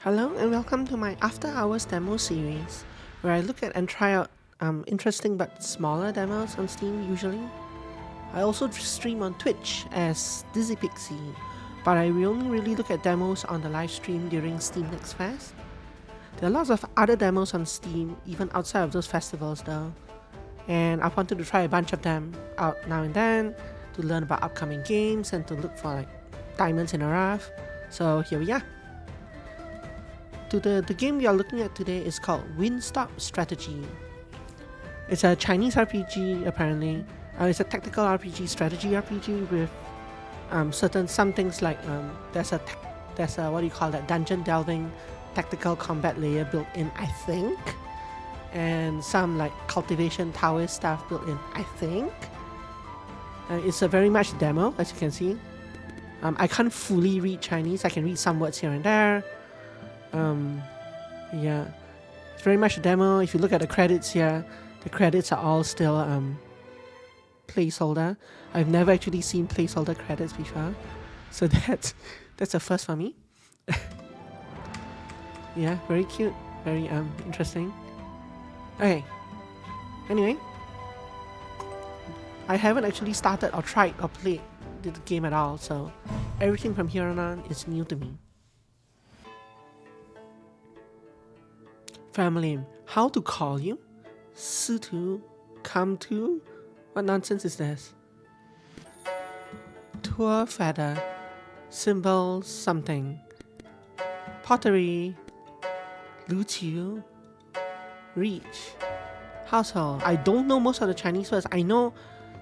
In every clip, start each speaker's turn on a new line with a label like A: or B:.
A: Hello and welcome to my After Hours demo series, where I look at and try out interesting but smaller demos on Steam usually. I also stream on Twitch as Dizzy Pixie, but I only really look at demos on the live stream during Steam Next Fest. There are lots of other demos on Steam, even outside of those festivals though, and I wanted to try a bunch of them out now and then to learn about upcoming games and to look for like diamonds in the rough. So here we are. The game we are looking at today is called WindStop Strategy. It's a Chinese RPG apparently. It's a tactical RPG, strategy RPG with some things like there's a what do you call that, dungeon delving tactical combat layer built in, I think, and some like cultivation tower stuff built in, I think. It's a very much demo, as you can see. I can't fully read Chinese. I can read some words here and there. Yeah, it's very much a demo. If you look at the credits here, the credits are all still placeholder. I've never actually seen placeholder credits before, so that's a first for me. Yeah, very cute, very interesting. Okay, anyway, I haven't actually started or tried or played the game at all, so everything from here on is new to me. Family, how to call you? Sutu, come to? What nonsense is this? Tour feather, symbol something. Pottery, Lutiu, reach, household. I don't know most of the Chinese words. I know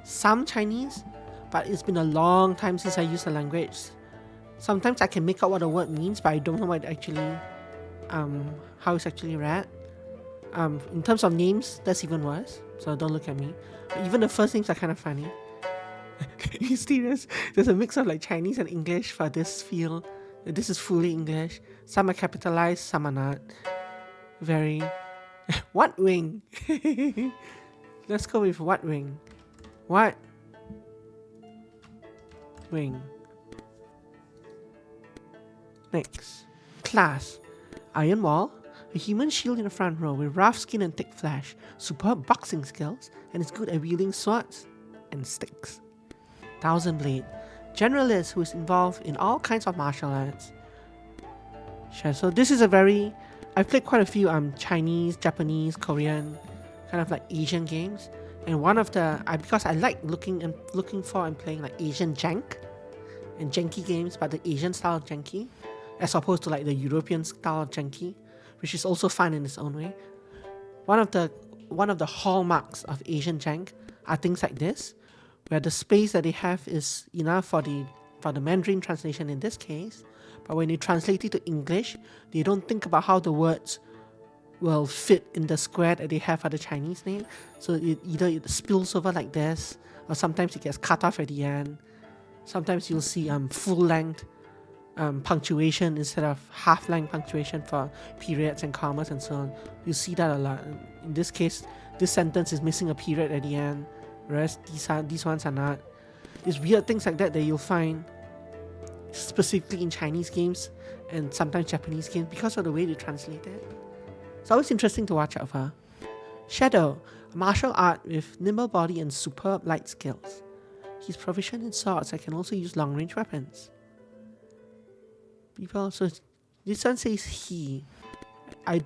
A: some Chinese, but it's been a long time since I used the language. Sometimes I can make out what a word means, but I don't know what actually how it's actually read. In terms of names, that's even worse, so don't look at me. But even the first names are kind of funny. You serious? There's a mix of like Chinese and English for this field. This is fully English. Some are capitalized, some are not. Very... What wing? Let's go with what wing? What wing? Next. Class. Iron Wall, a human shield in the front row with rough skin and thick flesh, superb boxing skills, and is good at wielding swords and sticks. Thousand Blade, generalist who is involved in all kinds of martial arts. Sure, so this is a very... I've played quite a few Chinese, Japanese, Korean, kind of like Asian games, and one of the... because I like looking for and playing like Asian jank and janky games, but the Asian style janky, as opposed to like the European style janky, which is also fun in its own way. One of the hallmarks of Asian jank are things like this, where the space that they have is enough for the Mandarin translation in this case, but when you translate it to English, they don't think about how the words will fit in the square that they have for the Chinese name. So it spills over like this, or sometimes it gets cut off at the end. Sometimes you'll see full length punctuation instead of half-length punctuation for periods and commas and so on. You see that a lot. In this case, this sentence is missing a period at the end, whereas these ones are not. It's weird things like that you'll find specifically in Chinese games and sometimes Japanese games because of the way they translate it. It's always interesting to watch out for. Shadow, a martial art with nimble body and superb light skills. He's proficient in swords and can also use long-range weapons. So this one says he. I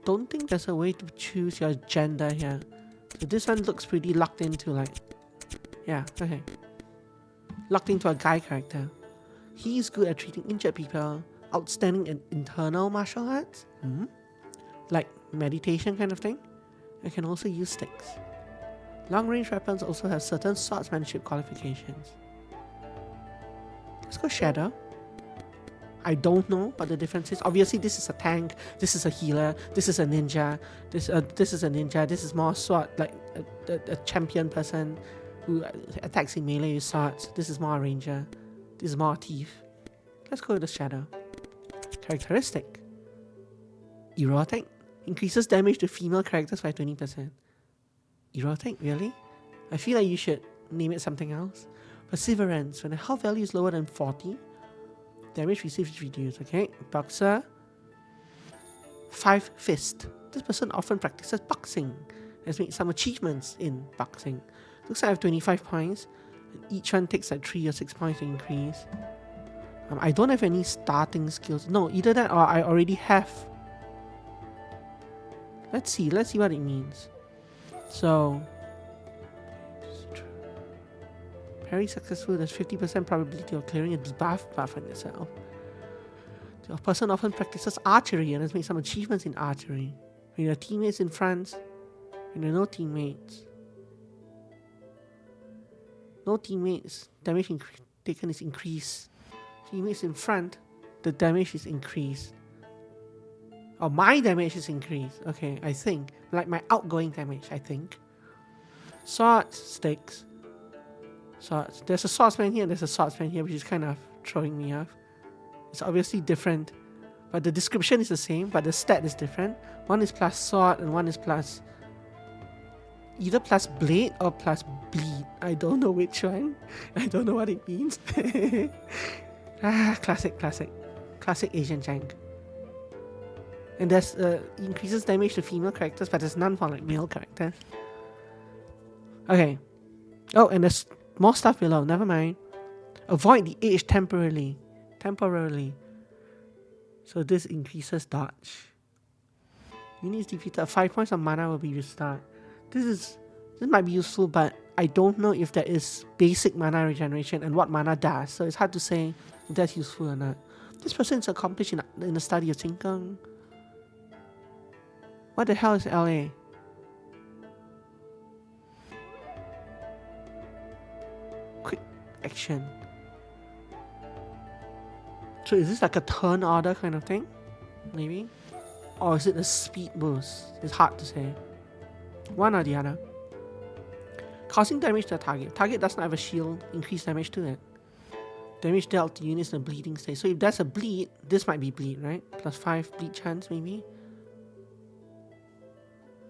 A: don't think there's a way to choose your gender here. So this one looks pretty locked into like... Yeah, okay. Locked into a guy character. He is good at treating injured people, outstanding in internal martial arts, like meditation kind of thing, and can also use sticks. Long-range weapons also have certain swordsmanship qualifications. Let's go Shadow. I don't know what the difference is. Obviously, this is a tank, this is a healer, this is a ninja, this is a ninja, this is more sword, like a champion person who attacks in melee with swords. This is more a ranger, this is more a thief. Let's go with the Shadow. Characteristic. Erotic. Increases damage to female characters by 20%. Erotic? Really? I feel like you should name it something else. Perseverance. When the health value is lower than 40, damage received is reduced. Okay, Boxer, 5 fist. This person often practices boxing. Has made some achievements in boxing. Looks like I have 25 points. Each one takes like 3 or 6 points to increase. I don't have any starting skills. No, either that or I already have. Let's see what it means. So, parry successful, there's 50% probability of clearing a debuff buff on yourself. The person often practices archery and has made some achievements in archery. When your teammates in front, when there are no teammates. No teammates, damage taken is increased. Teammates in front, the damage is increased. Oh, my damage is increased. Okay, I think. Like my outgoing damage, I think. Swords, sticks. Swords. There's a swordsman here, there's a swordsman here, which is kind of throwing me off. It's obviously different. But the description is the same, but the stat is different. One is plus sword and one is plus... either plus blade or plus bleed. I don't know which one. I don't know what it means. Classic Asian jank. And there's increases damage to female characters, but there's none for like male characters. Okay. Oh, and there's more stuff below. Never mind. Avoid the edge temporarily. So this increases dodge. Units defeated, 5 points of mana will be restored. This might be useful, but I don't know if there is basic mana regeneration and what mana does. So it's hard to say if that's useful or not. This person is accomplished in the study of Qinggong. What the hell is LA? Quick action. So is this like a turn order kind of thing? Maybe? Or is it a speed boost? It's hard to say. One or the other. Causing damage to the target. Target does not have a shield. Increase damage to it. Damage dealt to units in a bleeding state. So if there's a bleed, this might be bleed, right? Plus 5 bleed chance maybe.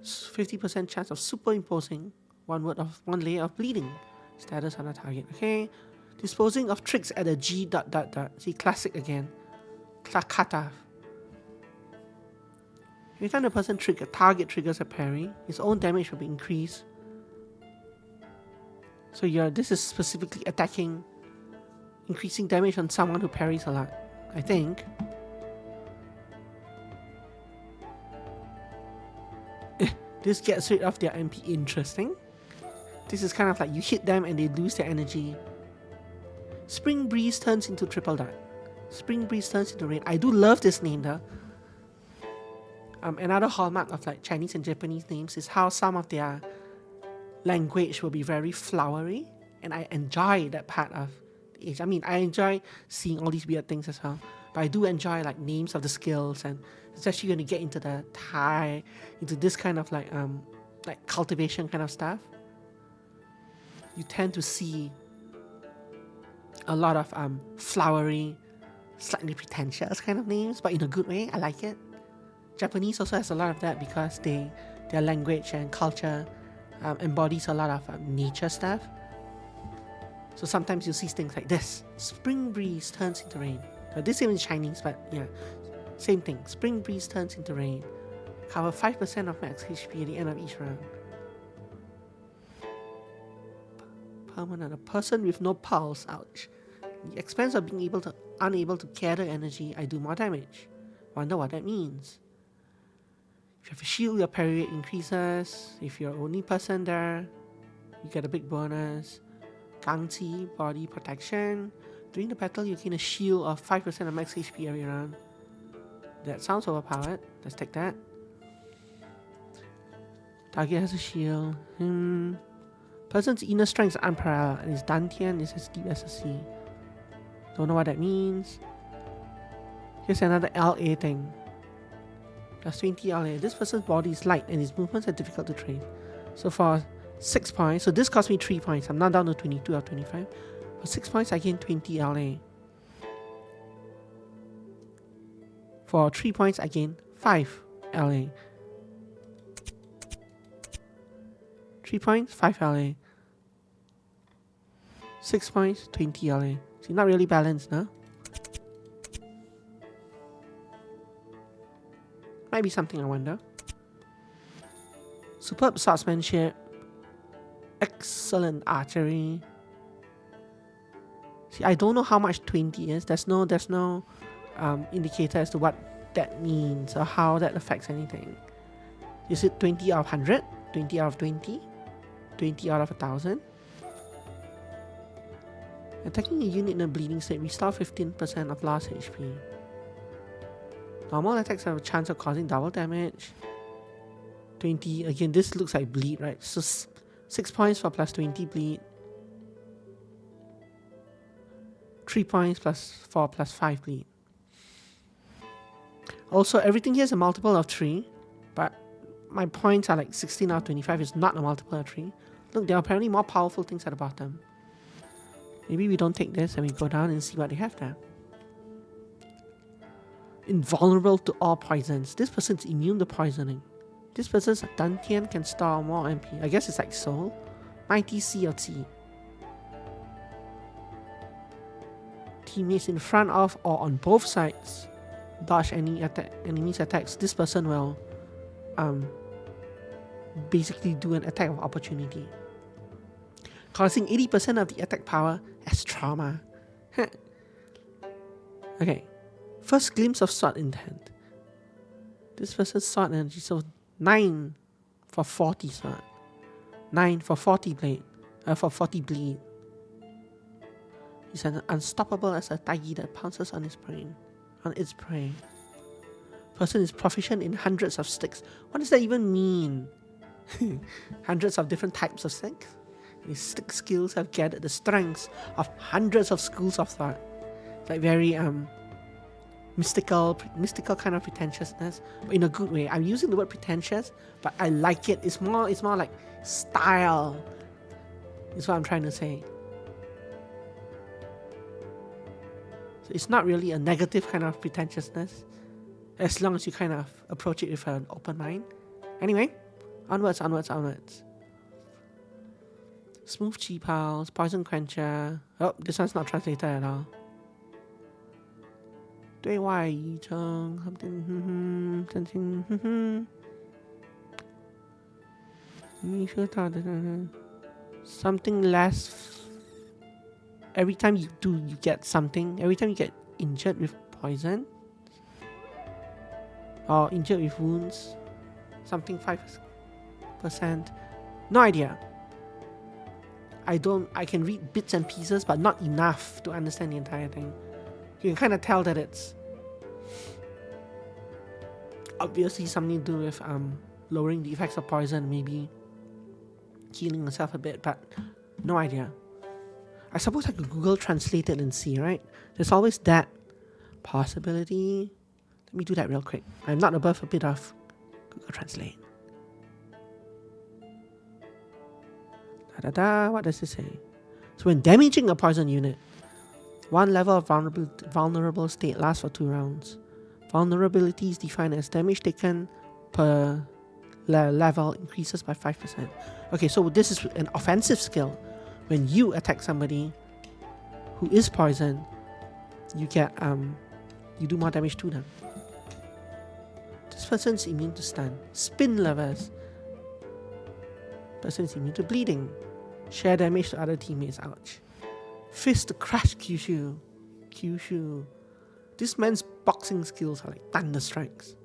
A: 50% chance of superimposing one layer of bleeding status on a target. Okay. Disposing of tricks at a G ... See, classic again. Kata. Every time the person target triggers a parry, his own damage will be increased. So this is specifically attacking, increasing damage on someone who parries a lot, I think. This gets rid of their MP. Interesting. This is kind of like you hit them and they lose their energy. Spring Breeze turns into triple dot. Spring Breeze turns into rain. I do love this name though. Another hallmark of like Chinese and Japanese names is how some of their language will be very flowery, and I enjoy that part of the age. I mean, I enjoy seeing all these weird things as well, but I do enjoy like names of the skills, and especially when you get into the Thai, into this kind of like cultivation kind of stuff, you tend to see a lot of flowery, slightly pretentious kind of names, but in a good way. I like it. Japanese also has a lot of that because their language and culture embodies a lot of nature stuff. So sometimes you see things like this. Spring breeze turns into rain. So this is in Chinese, but yeah, same thing. Spring breeze turns into rain. Cover 5% of max HP at the end of each round. Permanent. A person with no pulse. Ouch. At the expense of being unable to gather energy, I do more damage. Wonder what that means. If you have a shield, your parry rate increases. If you're the only person there, you get a big bonus. Gangqi, body protection. During the battle, you gain a shield of 5% of max HP every round. That sounds overpowered. Let's take that. Target has a shield. Person's inner strength is unparalleled, and his Dantian is as deep as the sea. Don't know what that means. Here's another LA thing. Plus 20 LA. This person's body is light and his movements are difficult to train. So for 6 points, so this cost me 3 points. I'm now down to 22 or 25. For 6 points, I gain 20 LA. For 3 points, I gain 5 LA. 3 points, 5 LA. 6 points, 20 LA. See, not really balanced, no? Might be something, I wonder. Superb swordsmanship. Excellent archery. See, I don't know how much 20 is. There's no indicator as to what that means or how that affects anything. Is it 20 out of 100? 20 out of 20? 20 out of 1,000? Attacking a unit in a bleeding state, restore 15% of lost HP. Normal attacks have a chance of causing double damage. 20, again, this looks like bleed, right? So 6 points for plus 20 bleed. 3 points plus 4 plus 5 bleed. Also, everything here is a multiple of 3, but my points are like 16 out of 25 is not a multiple of 3. Look, there are apparently more powerful things at the bottom. Maybe we don't take this and we go down and see what they have there. Invulnerable to all poisons. This person's immune to poisoning. This person's Dantian can store more MP. I guess it's like Soul. Mighty C or T. Teammates in front of or on both sides dodge any enemy's attacks. This person will basically do an attack of opportunity, causing 80% of the attack power as trauma. Okay, first glimpse of sword intent. This person's sword energy, so 9 for 40 sword, 9 for 40 blade, for 40 bleed. He's as unstoppable as a tiger that pounces on its prey. Person is proficient in hundreds of sticks. What does that even mean? Hundreds of different types of sticks? His stick skills have gathered the strengths of hundreds of schools of thought. It's like very mystical kind of pretentiousness, but in a good way. I'm using the word pretentious, but I like it. It's more like style. Is what I'm trying to say. So it's not really a negative kind of pretentiousness, as long as you kind of approach it with an open mind. Anyway, onwards. Smooth Chi Pals, Poison Quencher. Oh, this one's not translated at all. 对外移成 something less. Every time you do, you get something. Every time you get injured with poison or injured with wounds, something 5%. No idea. I can read bits and pieces, but not enough to understand the entire thing. You can kind of tell that it's obviously something to do with lowering the effects of poison, maybe healing yourself a bit, but no idea. I suppose I could Google Translate it and see, right? There's always that possibility. Let me do that real quick. I'm not above a bit of Google Translate. What does it say? So when damaging a poison unit, one level of vulnerable state lasts for 2 rounds. Vulnerability is defined as damage taken per level increases by 5%. Okay, so this is an offensive skill. When you attack somebody who is poisoned, you get you do more damage to them. This person is immune to stun. Spin levers. Person is immune to bleeding. Share damage to other teammates. Ouch. Fist to crush Kyushu. This man's boxing skills are like thunder strikes.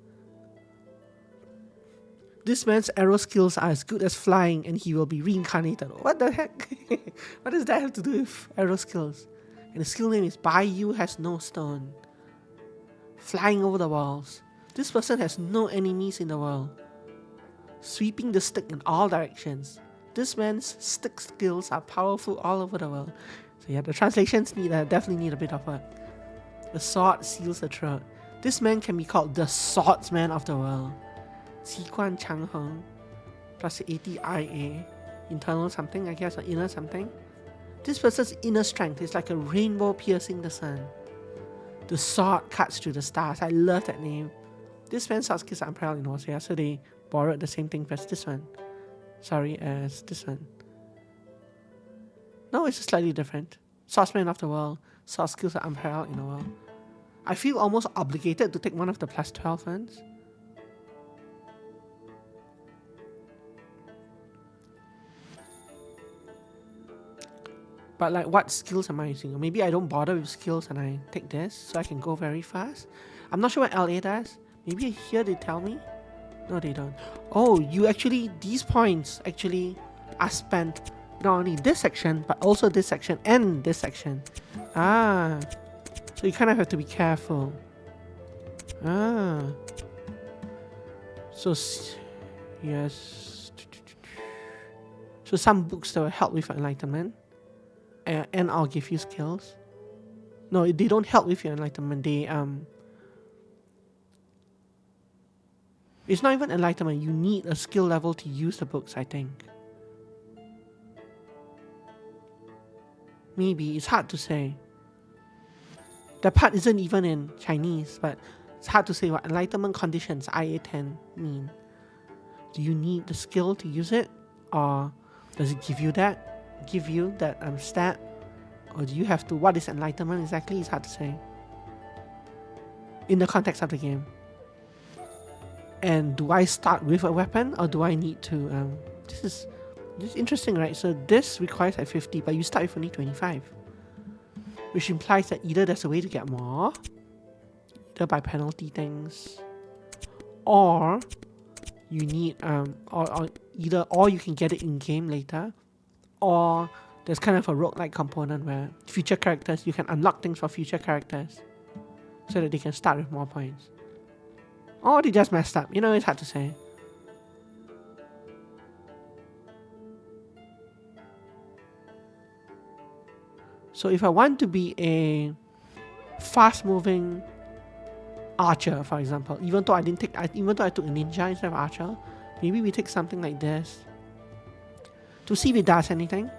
A: This man's arrow skills are as good as flying and he will be reincarnated. What the heck? What does that have to do with arrow skills? And the skill name is Bayou has no stone. Flying over the walls. This person has no enemies in the world. Sweeping the stick in all directions. This man's stick skills are powerful all over the world. So yeah, the translations definitely need a bit of work. The sword seals the throat. This man can be called the swordsman of the world. 习惯长恒 plus 80 IA. Internal something, I guess, or inner something. This person's inner strength is like a rainbow piercing the sun. The sword cuts through the stars. I love that name. This man's sword skills are unparalleled in Warfare, so they borrowed the same thing as this one. As this one. No, it's slightly different. Swordsman of the world. Sword skills are unparalleled in the world. I feel almost obligated to take one of the plus 12 ones. But like, what skills am I using? Or maybe I don't bother with skills and I take this so I can go very fast. I'm not sure what LA does. Maybe here they tell me. No, they don't. Oh, you actually, these points actually are spent not only this section, but also this section and this section. Ah, so you kind of have to be careful. Ah, so yes. So some books that will help with enlightenment, and I'll give you skills. No, they don't help with your enlightenment. They it's not even enlightenment. You need a skill level to use the books, I think. Maybe. It's hard to say. That part isn't even in Chinese, but it's hard to say what enlightenment conditions IA10 mean. Do you need the skill to use it? Or does it give you that? Stat? Or do you have to... What is enlightenment exactly? It's hard to say. In the context of the game. And do I start with a weapon? Or do I need to... This is interesting, right? So this requires like 50, but you start with only 25. Which implies that either there's a way to get more, either by penalty things, or you need or you can get it in game later, or there's kind of a roguelike component where future characters, you can unlock things for future characters so that they can start with more points. Or they just messed up. It's hard to say. So if I want to be a fast-moving archer, for example, even though I took a ninja instead of archer, maybe we take something like this to see if it does anything.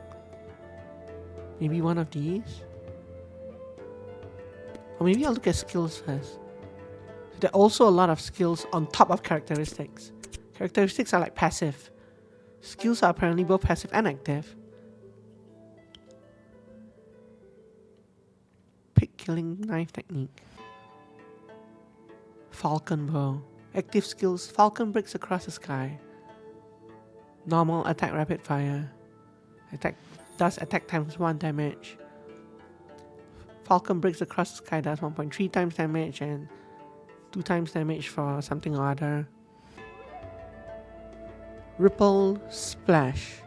A: Maybe one of these, or maybe I'll look at skills first. There are also a lot of skills on top of characteristics. Characteristics are like passive. Skills are apparently both passive and active. Pick killing knife technique. Falcon bow. Active skills. Falcon breaks across the sky. Normal attack rapid fire. Does attack times 1 damage. Falcon breaks across the sky does 1.3 times damage and 2 times damage for something or other. Ripple splash.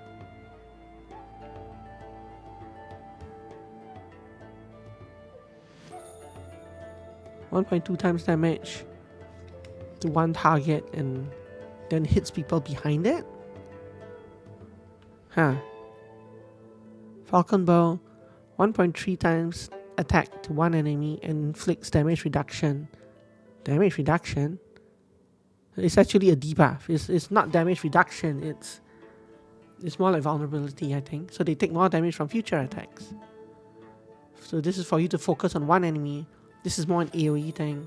A: (1.2 times damage to one target and then hits people behind it? Falcon bow, 1.3 times attack to one enemy and inflicts damage reduction. Damage reduction? It's actually a debuff. It's not damage reduction, it's more like vulnerability, I think. So they take more damage from future attacks. So this is for you to focus on one enemy. This is more an AoE thing.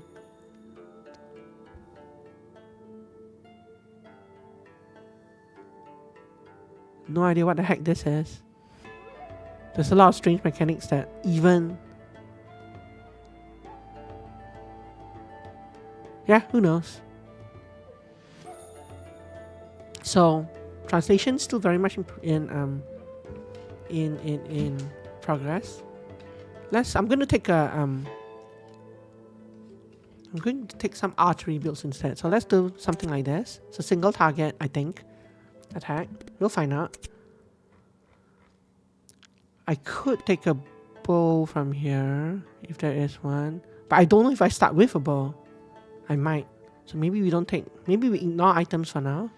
A: No idea what the heck this is. There's a lot of strange mechanics that even... Yeah, who knows? So, translation still very much in progress. I'm going to take some archery builds instead. So let's do something like this. It's a single target, I think. Attack. We'll find out. I could take a bow from here if there is one, but I don't know if I start with a bow. I might. So maybe we ignore items for now.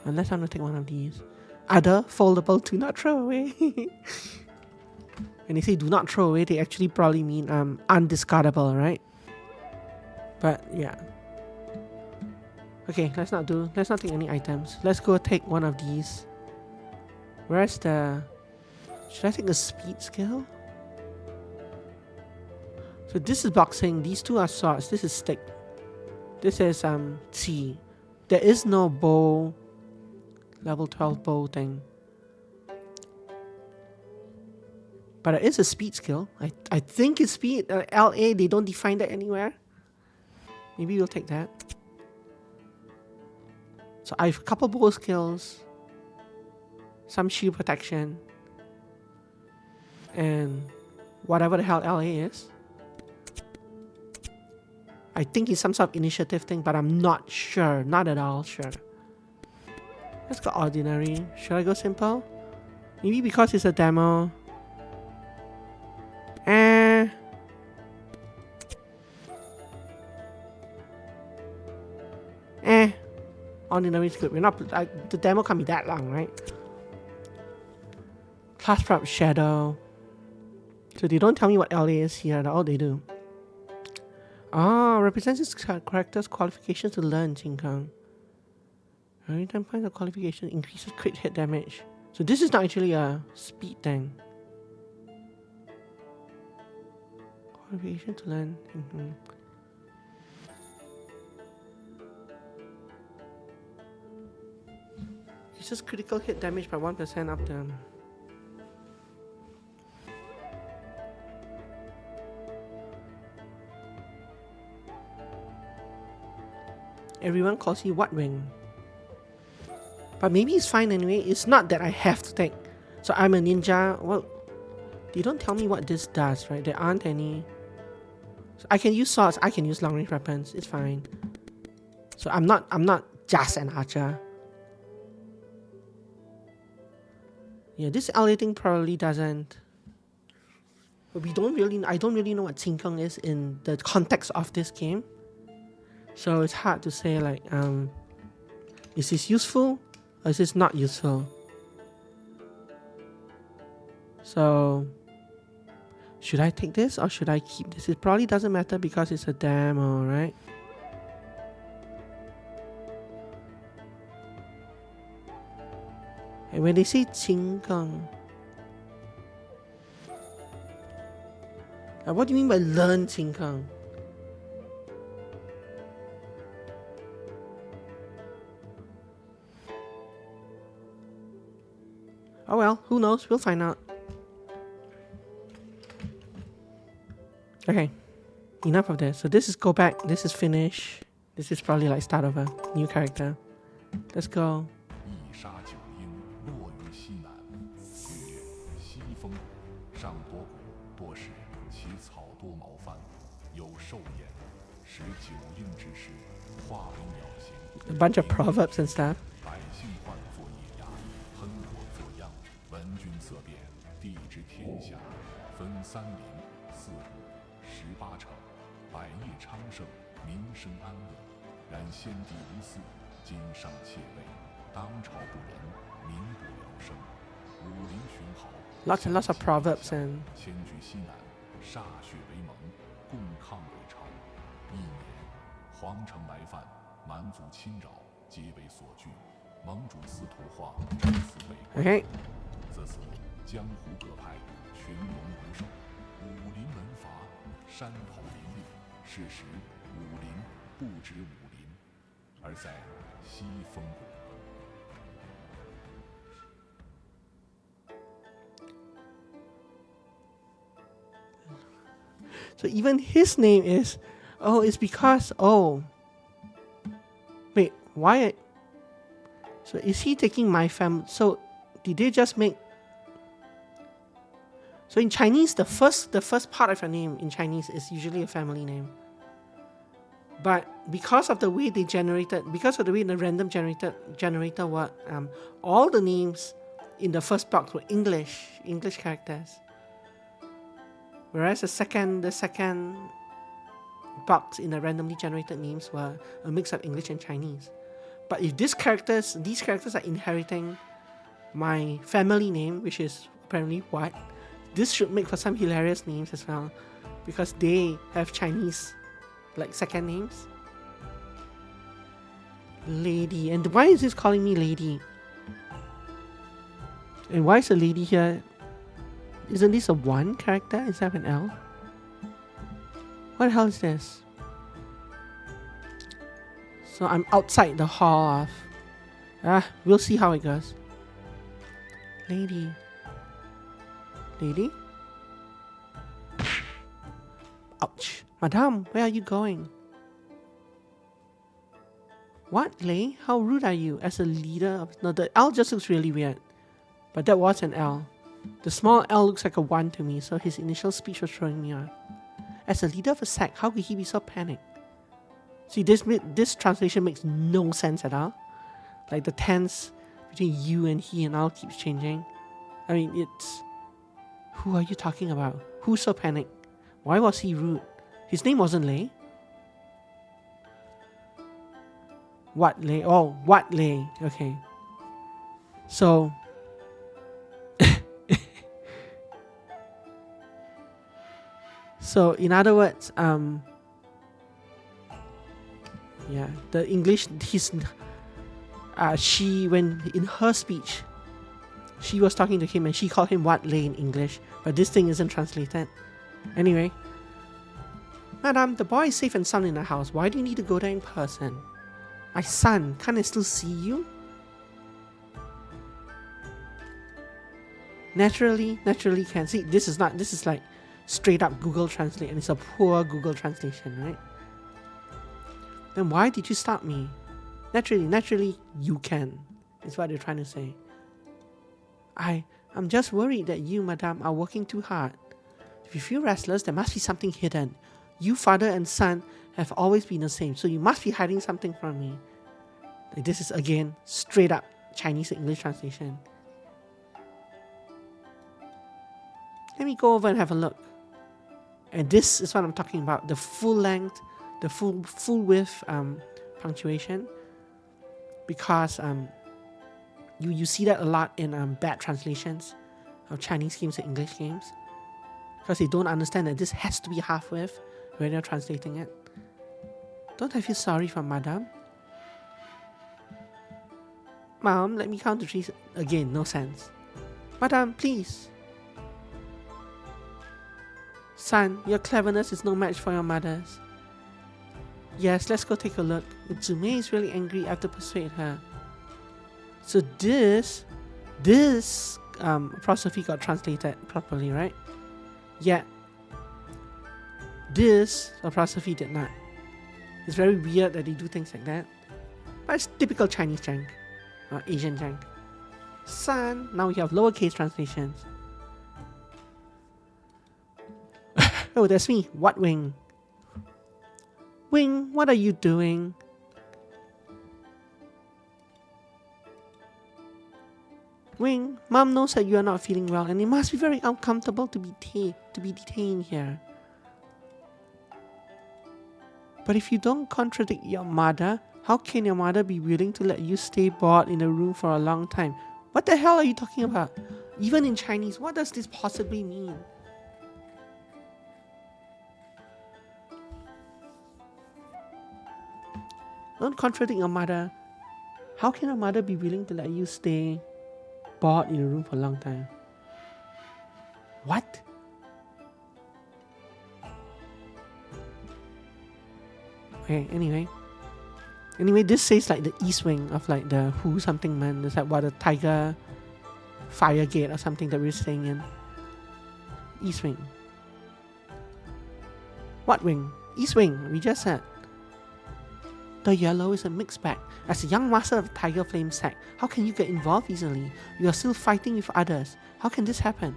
A: Unless I'm gonna take one of these. Other foldable do not throw away. When they say do not throw away, they actually probably mean undiscardable, right? But yeah. Okay, let's not take any items. Let's go take one of these. Where's the... Should I take the speed skill? So this is boxing, these two are swords, this is stick. This is T. There is no bow, level 12 bow thing. But it is a speed skill. I think it's speed. LA, they don't define that anywhere. Maybe we'll take that. So I have a couple bow skills, some shield protection, and whatever the hell LA is. I think it's some sort of initiative thing, but I'm not sure. Not at all sure. Let's go ordinary. Should I go simple? Maybe because it's a demo. Ordinary is good. We're not. The demo can't be that long, right? Class prop shadow. So they don't tell me what LA is here. That's all they do. Represents its character's qualifications to learn, Chinkang. Every time finds a qualification increases crit hit damage. So this is not actually a speed thing. Qualification to learn. Increases critical hit damage by 1% up to. Everyone calls you what wing? But maybe it's fine anyway. It's not that I have to take. So I'm a ninja. Well, they don't tell me what this does, right? There aren't any. So I can use swords. I can use long range weapons. It's fine. So I'm not just an archer. Yeah, this LA thing probably doesn't. But I don't really know what Qinkeng is in the context of this game. So it's hard to say like, is this useful or is this not useful? So, should I take this or should I keep this? It probably doesn't matter because it's a demo, right? And when they say Qinkeng, what do you mean by learn Qinkeng? Oh well, who knows? We'll find out. Okay, enough of this. So this is go back, this is finish. This is probably like start of a new character. Let's go. A bunch of proverbs and stuff. Lots and lots of proverbs and okay. So even his name is, it's because, wait, why? So is he taking my family? So did they just make? So in Chinese, the first part of your name in Chinese is usually a family name. But because of the way they generated, because of the way the random generator worked, all the names in the first box were English characters. Whereas the second box in the randomly generated names were a mix of English and Chinese. But if these characters are inheriting my family name, which is apparently what, this should make for some hilarious names as well, because they have Chinese like second names. Lady, and why is this calling me lady? And why is a lady here? Isn't this a 1 character instead of an L? What the hell is this? So I'm outside the hall of... we'll see how it goes. Lady. Lady? Ouch. Madame, where are you going? What, Lei? How rude are you as a leader of... No, the L just looks really weird. But that was an L. The small L looks like a 1 to me, so his initial speech was throwing me off. As a leader of a sect, how could he be so panicked? See, this translation makes no sense at all. Like the tense between you and he and all keeps changing. I mean, it's... Who are you talking about? Who's so panicked? Why was he rude? His name wasn't Lei. What Lei? Oh, what Lei? Okay. So... So, in other words, yeah, the English, when in her speech, she was talking to him and she called him what Lei in English, but this thing isn't translated. Anyway, Madam, the boy is safe and sound in the house. Why do you need to go there in person? My son, can't I still see you? Naturally can. See, this is like straight up Google Translate, and it's a poor Google translation, right? Then why did you stop me? Naturally you can, is what they're trying to say. I'm just worried that you, madame, are working too hard. If you feel restless, there must be something hidden. You, father and son, have always been the same, so you must be hiding something from me. Like, this is again straight up Chinese to English translation. Let me go over and have a look. And this is what I'm talking about, the full length, the full width punctuation, because you see that a lot in bad translations of Chinese games to English games, because they don't understand that this has to be half width when they're translating it. Don't I feel sorry for madame? Mom, let me count to 3 again, no sense. Madame, please. Son, your cleverness is no match for your mother's. Yes, let's go take a look. Utsume is really angry. I have to persuade her. So this apostrophe got translated properly, right? Yeah. This apostrophe did not. It's very weird that they do things like that. But it's typical Chinese jank. Or Asian jank. Son, now we have lowercase translations. Oh, that's me. What Wing? Wing, what are you doing? Wing, Mom knows that you are not feeling well and it must be very uncomfortable to be detained here. But if you don't contradict your mother, how can your mother be willing to let you stay bored in a room for a long time? What the hell are you talking about? Even in Chinese, what does this possibly mean? Don't contradict your mother. How can a mother be willing to let you stay bored in a room for a long time? What? Okay, anyway, this says like the East Wing of like the Who something man. There's like what, a Tiger Fire Gate or something that we're staying in. East Wing. What wing? East Wing, we just said. The yellow is a mixed bag. As a young master of the Tiger Flame sect, how can you get involved easily? You are still fighting with others. How can this happen?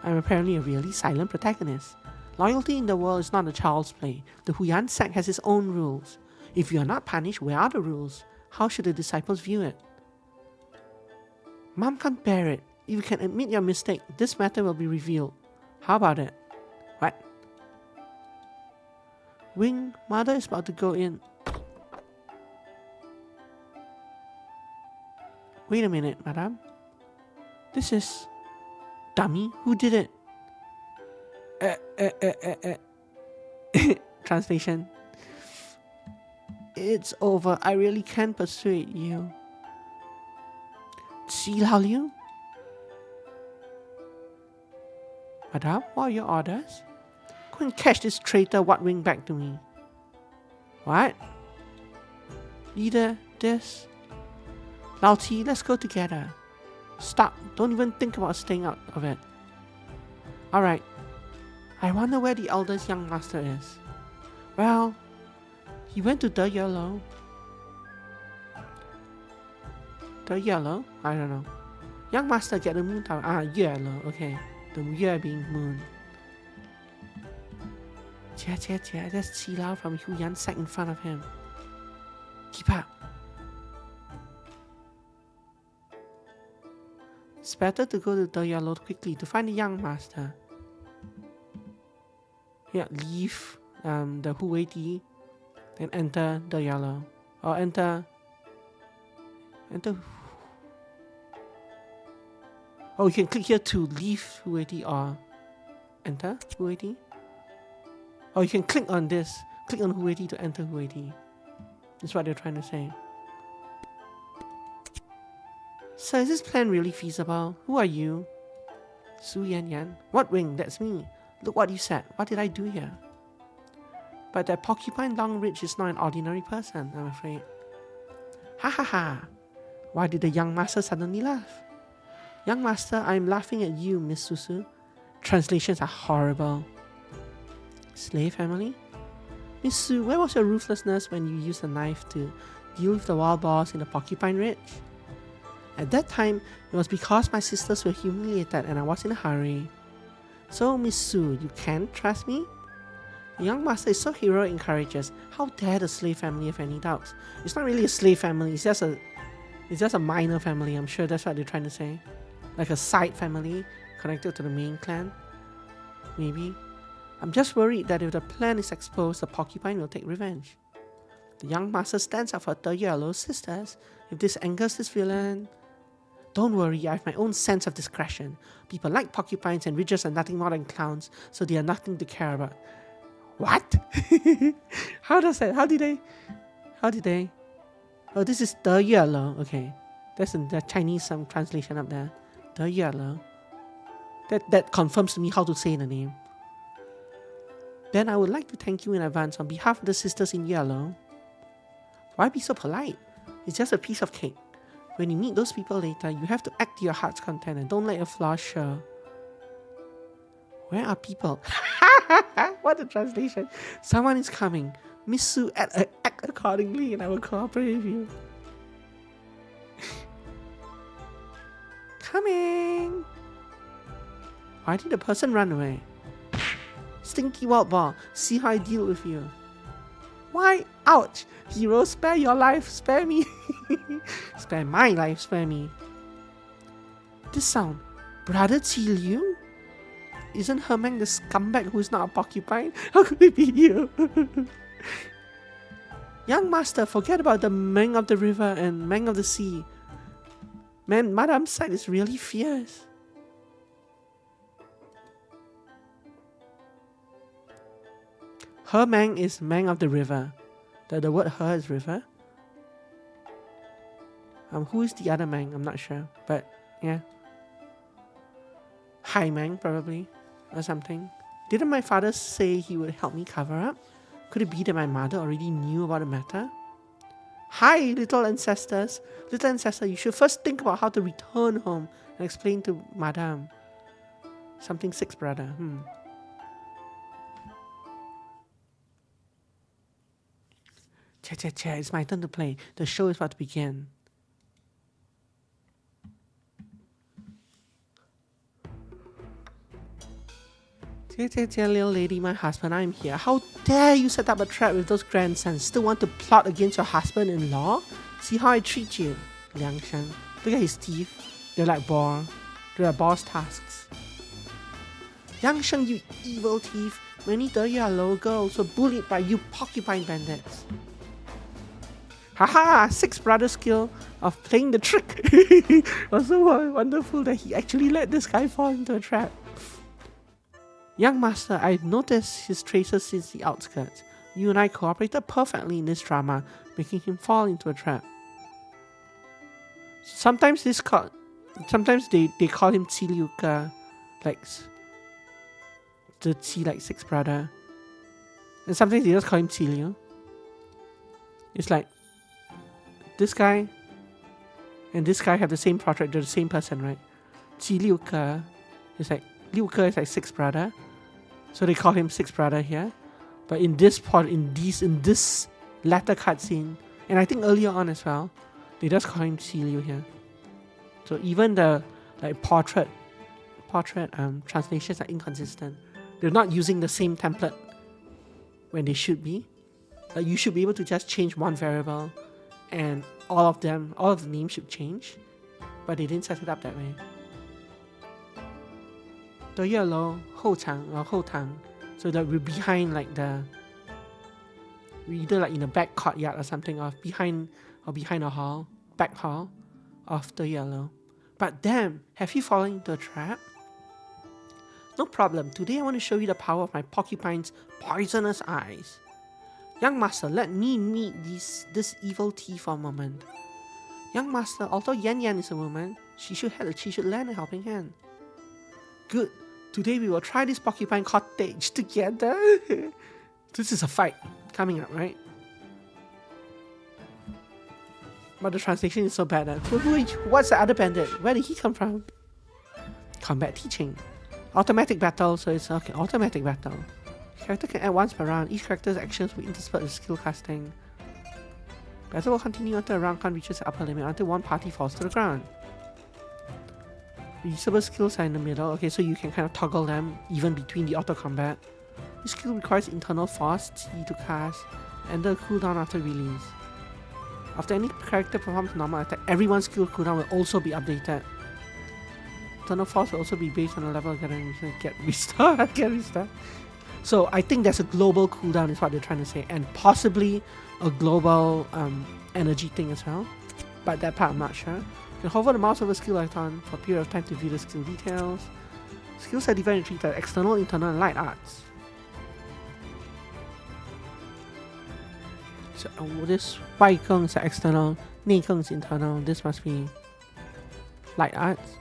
A: I'm apparently a really silent protagonist. Loyalty in the world is not a child's play. The Huyan sect has its own rules. If you are not punished, where are the rules? How should the disciples view it? Mom can't bear it. If you can admit your mistake, this matter will be revealed. How about it? What? Wing, mother is about to go in. Wait a minute, madam. This is... Dummy, who did it? Translation. It's over. I really can't persuade you. Xi Lao Liu? Madam, what are your orders? Go and catch this traitor What Wing back to me. What? Leader, this? Lao Ti, let's go together. Stop. Don't even think about staying out of it. Alright. I wonder where the eldest young master is. Well, he went to the yellow. The yellow? I don't know. Young master get the moon tower. Ah, yellow. Okay. The year being moon. Jia, that's Qi Lao from Hu Yan sat in front of him. Keep up. It's better to go to the yellow quickly to find the young master. Yeah, leave the Hu Wei Di, then enter the yellow. Or enter. Oh, you can click here to leave Hu Wei Di or enter Hu Wei Di. Oh, you can click on this. Click on Hu Wei Di to enter Hu Wei Di. That's what they're trying to say. So is this plan really feasible? Who are you? Su Yan. What wing? That's me. Look what you said. What did I do here? But that porcupine Long Ridge is not an ordinary person, I'm afraid. Ha ha ha. Why did the young master suddenly laugh? Young master, I'm laughing at you, Miss Susu. Translations are horrible. Slave family? Miss Su, where was your ruthlessness when you used a knife to deal with the wild boars in the Porcupine Ridge? At that time, it was because my sisters were humiliated and I was in a hurry. So, Miss Su, you can't trust me? The young master is so heroic and courageous. How dare the slave family have any doubts? It's not really a slave family, it's just a minor family. I'm sure that's what they're trying to say. Like a side family connected to the main clan. Maybe. I'm just worried that if the plan is exposed, the porcupine will take revenge. The young master stands up for the yellow sisters. If this angers this villain... Don't worry, I have my own sense of discretion. People like porcupines and ridges are nothing more than clowns, so they are nothing to care about. What? How did they? Oh, this is the yellow. Okay. That's in the Chinese translation up there. The yellow. That confirms to me how to say the name. Then I would like to thank you in advance on behalf of the sisters in yellow. Why be so polite? It's just a piece of cake. When you meet those people later, you have to act to your heart's content and don't let your flaws show. Where are people? What a translation. Someone is coming. Miss Su, act accordingly and I will cooperate with you. Coming. Why did the person run away? Stinky wild boar, see how I deal with you. Why? Ouch! Hero, spare your life, spare me. Spare my life, spare me. This sound. Brother Qi Liu? Isn't Hermang the scumbag who's not a porcupine? How could it be you? Young master, forget about the Meng of the river and Meng of the sea. Man, Madame's side is really fierce. Hermang is Meng of the river. The word her is river. Who is the other Meng? I'm not sure. But yeah. Hai Meng probably. Or something. Didn't my father say he would help me cover up? Could it be that my mother already knew about the matter? Hi, little ancestors. Little ancestor, you should first think about how to return home and explain to Madame. Something six, brother. It's my turn to play. The show is about to begin. Little lady, my husband, I'm here. How dare you set up a trap with those grandsons? Still want to plot against your husband-in-law? See how I treat you, Liang Shen. Look at his teeth. They're like boar's tusks. Yang Sheng, you evil thief. Many dirty yellow girls were bullied by you porcupine bandits. Haha! Six brother's skill of playing the trick. Was so wonderful that he actually let this guy fall into a trap. Young master, I've noticed his traces since the outskirts. You and I cooperated perfectly in this drama, making him fall into a trap. Sometimes they call him Qi Liu Ge, like the Qi like six brother. And sometimes they just call him Qi Liu. It's like this guy and this guy have the same portrait, they're the same person, right? Qi Liu Ge is like Liu Ge is like six brother. So they call him six brother here. But in this latter cutscene, and I think earlier on as well, they just call him Qi Liu here. So even the like portrait translations are inconsistent. They're not using the same template when they should be. Like you should be able to just change one variable and all of the names should change, but they didn't set it up that way. 对月楼后场 or 后堂, so that we're behind like we're either like in the back courtyard or something, or behind a hall, back hall of the yellow. But damn, have you fallen into a trap? No problem. Today I want to show you the power of my porcupine's poisonous eyes. Young master, let me meet this evil tea for a moment. Young master, although Yan Yan is a woman, she should lend a helping hand. Good. Today we will try this porcupine cottage together. This is a fight coming up, right? But the translation is so bad. What's the other bandit? Where did he come from? Combat teaching. Automatic battle, so it's okay. Automatic battle. Character can add once per round. Each character's actions will interspersed with skill casting. Battle will continue until a round count reaches the upper limit, until one party falls to the ground. Usable skills are in the middle. Okay, so you can kind of toggle them even between the auto combat. This skill requires internal force T to cast and the cooldown after release. After any character performs normal attack, everyone's skill cooldown will also be updated. Internal force will also be based on the level of get restart. So I think there's a global cooldown is what they're trying to say, and possibly a global energy thing as well. But that part I'm not sure. You can hover the mouse over skill icon for a period of time to view the skill details. Skills are divided into external, internal, and light arts. So this 外更 is external, 内更 is internal. This must be light arts.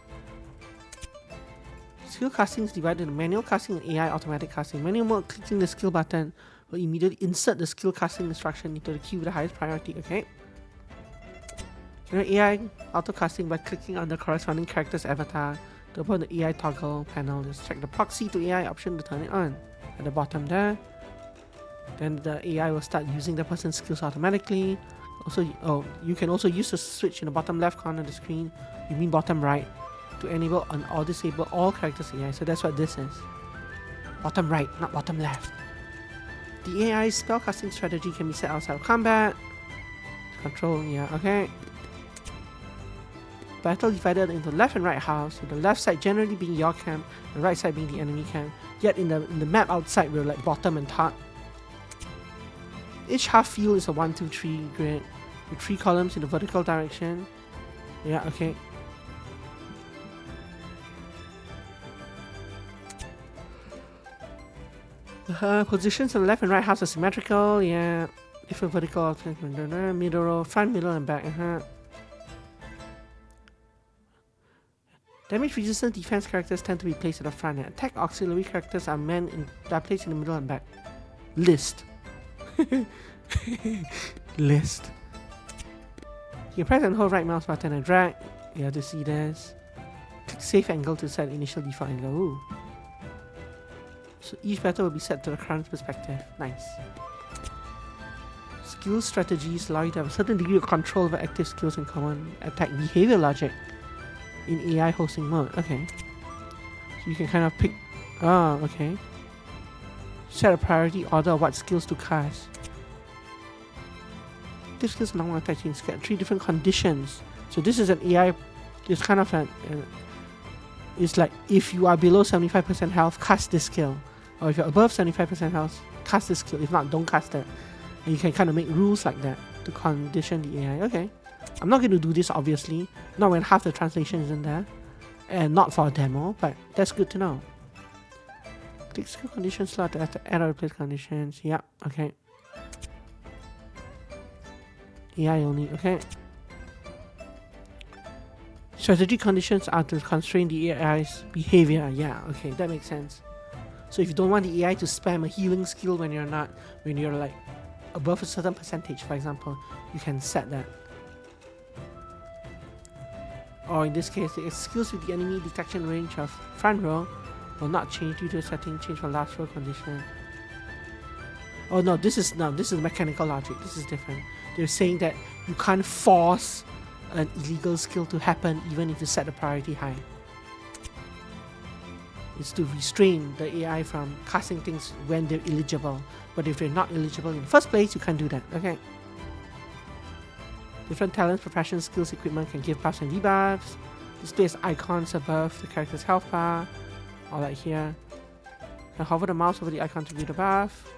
A: Skill casting is divided into manual casting and AI automatic casting. Manual mode, clicking the skill button will immediately insert the skill casting instruction into the queue with the highest priority. Okay. AI auto casting by clicking on the corresponding character's avatar to open the AI toggle panel. Just check the proxy to AI option to turn it on at the bottom there. Then the AI will start using the person's skills automatically. Also, you can also use the switch in the bottom left corner of the screen. You mean bottom right, to enable or disable all characters AI. So that's what this is. Bottom right, not bottom left. The AI's spellcasting strategy can be set outside of combat. Control, yeah, okay. Battle divided into left and right house, with the left side generally being your camp, the right side being the enemy camp. Yet in the map outside, we're like bottom and top. Each half field is a 1, 2, 3 grid, with 3 columns in the vertical direction. Yeah, okay. Positions on the left and right house are symmetrical, yeah. Different vertical, middle row, front, middle, and back. Damage resistant defense characters tend to be placed at the front, and attack auxiliary characters are placed in the middle and back. List. List. You can press and hold right mouse button and drag. You have to see this. Click safe angle to set initial default angle. Ooh. So each battle will be set to the current perspective. Nice. Skill strategies allow you to have a certain degree of control over active skills and common attack behavior logic in AI hosting mode. Okay. So you can kind of pick. Oh, okay. Set a priority order of what skills to cast. Active skills and normal attack can get 3 different conditions. So this is an AI. It's kind of it's like if you are below 75% health, cast this skill. Or if you're above 75% health, cast this skill. If not, don't cast it. And you can kind of make rules like that to condition the AI. Okay. I'm not going to do this obviously, not when half the translation isn't there, and not for a demo, but that's good to know. Click skill condition slot to add or replace conditions. Yeah, okay. AI only, okay. Strategy conditions are to constrain the AI's behavior. Yeah, okay, that makes sense. So if you don't want the AI to spam a healing skill when you're like above a certain percentage, for example, you can set that. Or in this case, the skills with the enemy detection range of front row will not change due to a setting change from last row condition. Oh no, this is mechanical logic. This is different. They're saying that you can't force an illegal skill to happen even if you set the priority high. It's to restrain the AI from casting things when they're eligible. But if they're not eligible in the first place, you can't do that. Okay. Different talents, professions, skills, equipment can give buffs and debuffs. Displays icons above the character's health bar. All that here. Now hover the mouse over the icon to view the buff.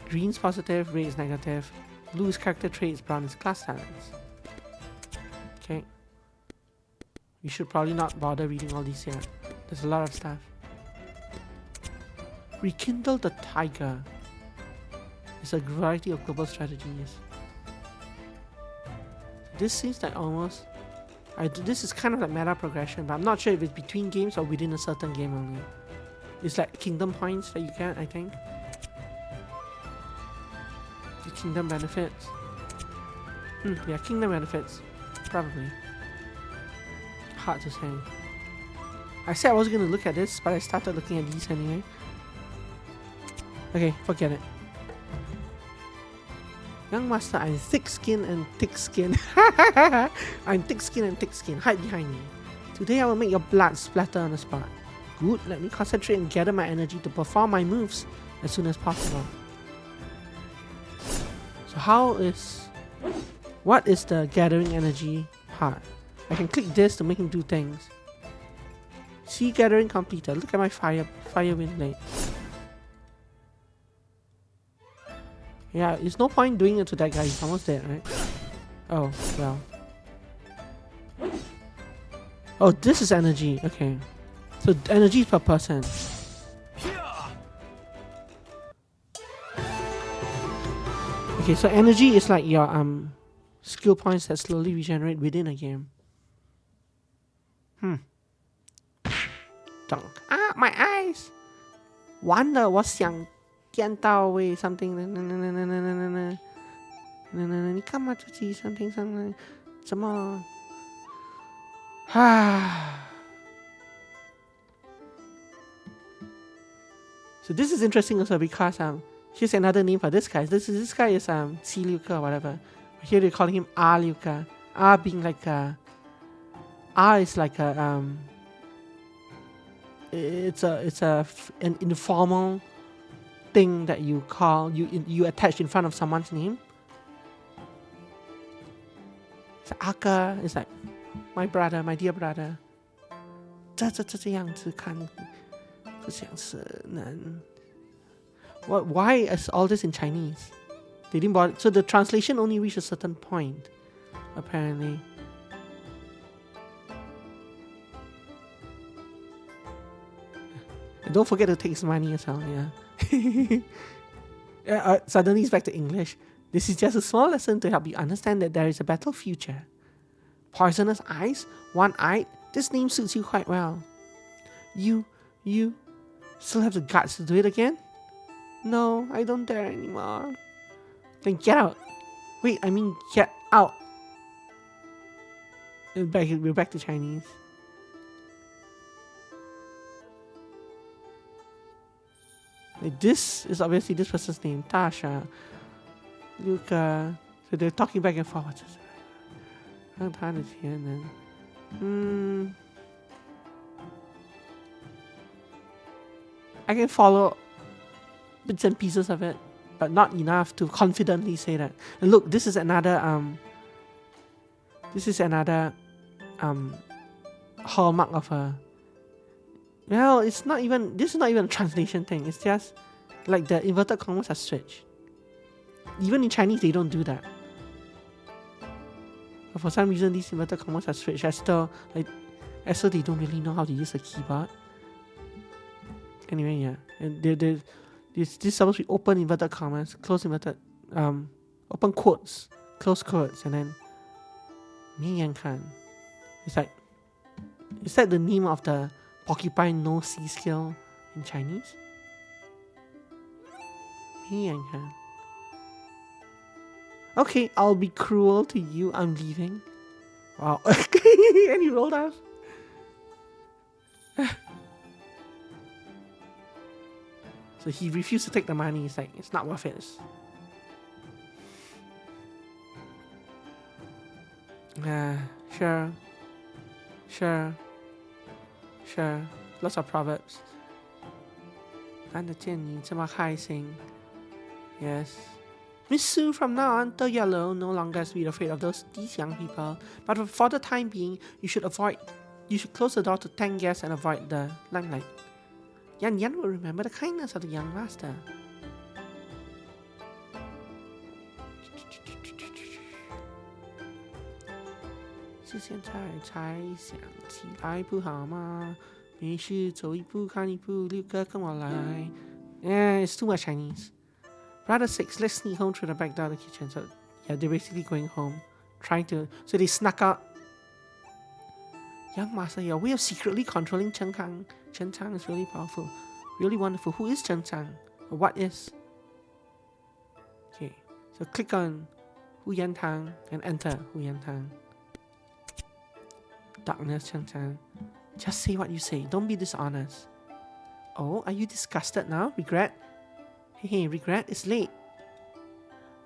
A: Green's positive, red is negative. Blue is character traits, brown is class talents. Okay. You should probably not bother reading all these here. There's a lot of stuff. Rekindle the Tiger. It's a variety of global strategies. This seems like almost... this is kind of like meta progression, but I'm not sure if it's between games or within a certain game only. It's like kingdom points that you get, I think. The kingdom benefits. Yeah, kingdom benefits. Probably. Hard to say. I said I wasn't going to look at this, but I started looking at these anyway. Okay, forget it. Young master, I'm thick-skinned and thick-skinned. I'm thick-skinned and thick-skinned. Hide behind me. Today I will make your blood splatter on the spot. Good, let me concentrate and gather my energy to perform my moves as soon as possible. So what is the gathering energy part? I can click this to make him do things. See gathering completed. Look at my fire wind blade. Yeah, there's no point doing it to that guy. He's almost dead, right? Oh, well. Oh, this is energy. Okay. So energy per person. Okay, so energy is like your skill points that slowly regenerate within a game. Ah, my eyes! 完了，我想见到位 something 你干嘛自己上天上呢？怎么？So this is interesting also because here's another name for this guy. This guy is C Luca or whatever. Here they're calling him R Luca. R being like R is like a it's an informal thing that you call you attach in front of someone's name. So Aka is like my brother, my dear brother. 这样子看，这样子难。Why is all this in Chinese? They didn't bother. So the translation only reached a certain point, apparently. And don't forget to take his money as well, yeah. Suddenly it's back to English. This is just a small lesson to help you understand that there is a better future. Poisonous eyes? One-eyed? This name suits you quite well. You still have the guts to do it again? No, I don't dare anymore. Then get out. Wait, I mean get out. We're back to Chinese. Like this is obviously this person's name. Tasha. Luca. So they're talking back and forth. What's this? Is here and then. I can follow bits and pieces of it, but not enough to confidently say that. And look, this is another hallmark of a... Well, this is not even a translation thing. It's just like the inverted commas are switched. Even in Chinese, they don't do that. But for some reason, these inverted commas are switched as though they don't really know how to use a keyboard. Anyway, yeah. And this is supposed to be open inverted commas, close inverted, open quotes, close quotes, and then 绵延看. It's like, is that the name of the porcupine no C skill in Chinese? 绵延看. Okay, I'll be cruel to you. I'm leaving. Wow. And he rolled off. So he refused to take the money. He's like, it's not worth it. Sure. Sure. Sure. Lots of proverbs. 看得见你这么开心. Yes. Miss Sue, from now on, though you're alone, no longer be afraid of these young people. But for the time being, you should close the door to 10 guests and avoid the limelight. Yan Yan will remember the kindness of the young master. It's too much Chinese. Brother 6, let's sneak home through the back door of the kitchen. So, yeah, they're basically going home. So they snuck out. Young master, your way of secretly controlling Chen Chang is really powerful. Really wonderful. Who is Chen Chang? Or what is? Okay, so click on Hu Yan Tang and enter Hu Yan Tang. Darkness, Chen Chang. Just say what you say. Don't be dishonest. Oh, are you disgusted now? Regret? Hey, regret? It's late.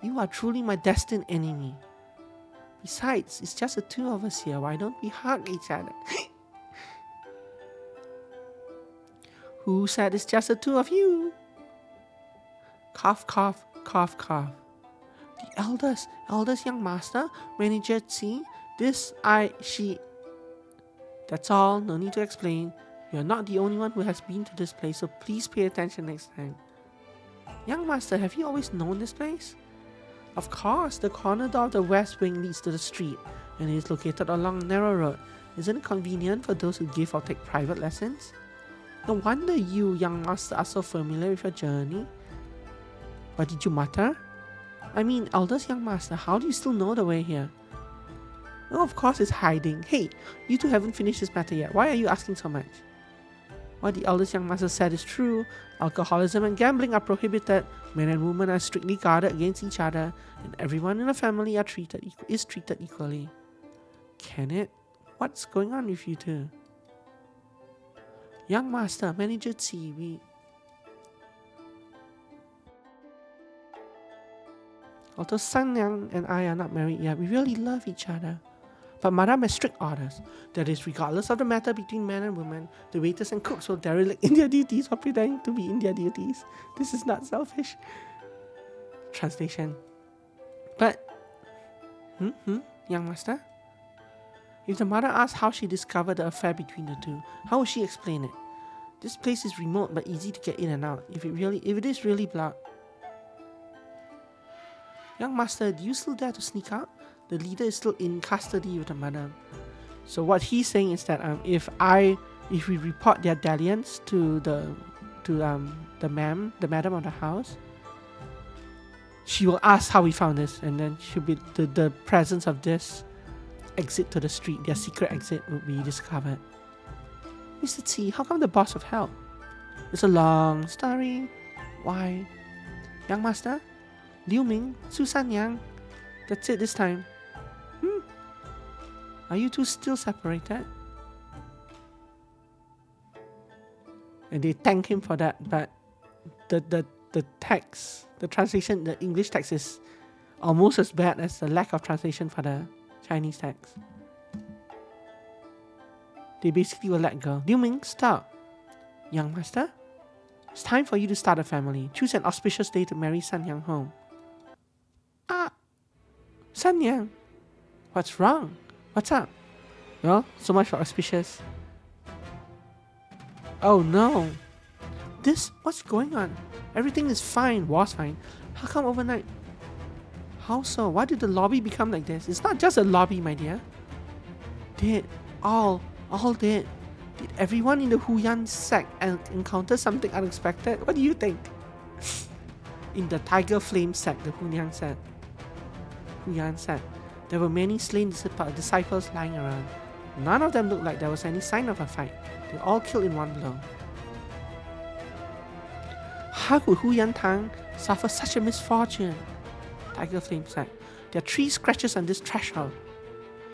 A: You are truly my destined enemy. Besides, it's just the two of us here. Why don't we hug each other? Who said it's just the two of you? Cough, cough, cough, cough. The eldest young master, manager Tsi, she. That's all, no need to explain. You're not the only one who has been to this place, so please pay attention next time. Young master, have you always known this place? Of course, the corner door of the west wing leads to the street, and it is located along a narrow road. Isn't it convenient for those who give or take private lessons? No wonder you, young master, are so familiar with your journey. What did you mutter? I mean, eldest young master, how do you still know the way here? Oh, of course it's hiding. Hey, you two haven't finished this matter yet. Why are you asking so much? What the eldest young master said is true. Alcoholism and gambling are prohibited. Men and women are strictly guarded against each other, and everyone in the family is treated equally. Can it? What's going on with you two? Young master, manager Tsi, although San Yang and I are not married yet, we really love each other. But Madame has strict orders. That is, regardless of the matter between men and women, the waiters and cooks will derelict in their duties or pretend to be in their duties. This is not selfish. Translation. But, young master? If the mother asks how she discovered the affair between the two, how will she explain it? This place is remote but easy to get in and out. If it is really blocked. Young master, do you still dare to sneak out? The leader is still in custody with the madam. So what he's saying is that if we report their dalliance to the madam of the house, she will ask how we found this, and then she'll be the presence of this exit to the street, their secret exit, will be discovered. Mr. T, how come the boss of hell? It's a long story. Why? Young master? Liu Ming, Su San Yang. That's it this time. Are you two still separated? And they thank him for that, but the text, the translation, the English text is almost as bad as the lack of translation for the Chinese text. They basically will let go. Liu Ming, stop. Young master, it's time for you to start a family. Choose an auspicious day to marry San Yang home. San Yang, what's wrong? What's up? Well, so much for auspicious. Oh no. What's going on? Everything is fine, was fine. How come overnight? How so? Why did the lobby become like this? It's not just a lobby, my dear. All dead. Did everyone in the Huyan sect encounter something unexpected? What do you think? In the Tiger Flame sect, the Huyan sect, there were many slain disciples lying around. None of them looked like there was any sign of a fight. They were all killed in one blow. How could Hu Yan Tang suffer such a misfortune? Tiger Flame said. There are 3 scratches on this threshold.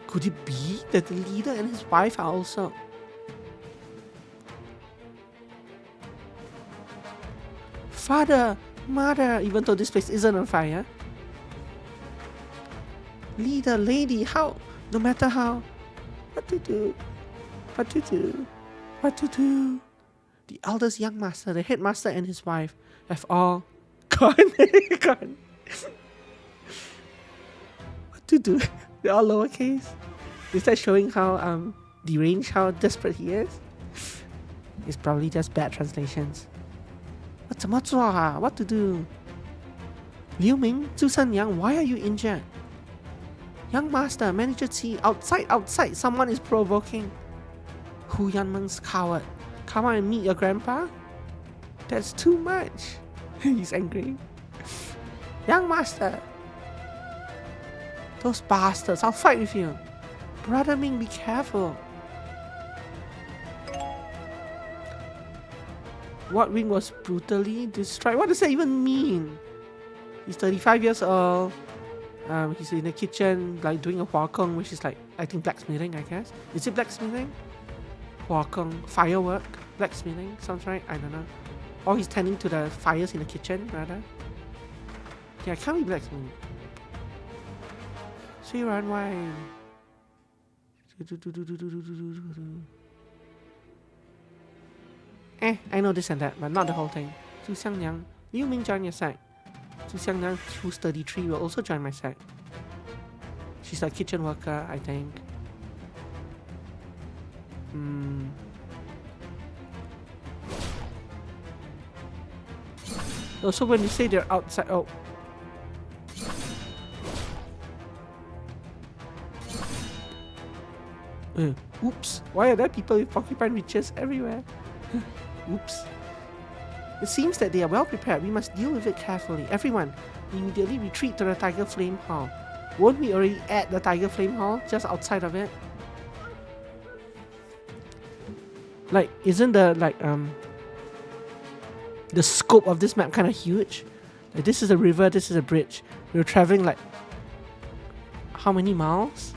A: Could it be that the leader and his wife are also... Father, mother, even though this place isn't on fire. Leader, lady, how No matter how. What to do? What to do? What to do? The eldest young master, the headmaster, and his wife have all gone. Gone. What to do? They're all lowercase. Is that showing how deranged, how desperate he is? It's probably just bad translations. What to do? Liu Ming, Zhu Shenyang, why are you injured? Young master, manager Qi, outside, someone is provoking. Hu Yanmeng's coward. Come on and meet your grandpa? That's too much. He's angry. Young master. Those bastards, I'll fight with you. Brother Ming, be careful. What ring was brutally destroyed? What does that even mean? He's 35 years old. He's in the kitchen, like doing a huakong, which is like, I think blacksmithing, I guess. Is it blacksmithing? Huakong, firework, blacksmithing, sounds right? I don't know. Or he's tending to the fires in the kitchen, rather. Yeah, it can't be blacksmithing. Sui Ran Wai. I know this and that, but not the whole thing. Zhu Xiangyang, Liu Ming join your side. Zhu Xiangyang, who's 33, will also join my side. She's a kitchen worker, I think. Also, when you say they're outside, oops, why are there people with porcupine riches everywhere? Oops. It seems that they are well prepared. We must deal with it carefully. Everyone, immediately retreat to the Tiger Flame Hall. Won't we already at the Tiger Flame Hall, just outside of it? Like, isn't the scope of this map kind of huge? Like, this is a river, this is a bridge. We're traveling like how many miles?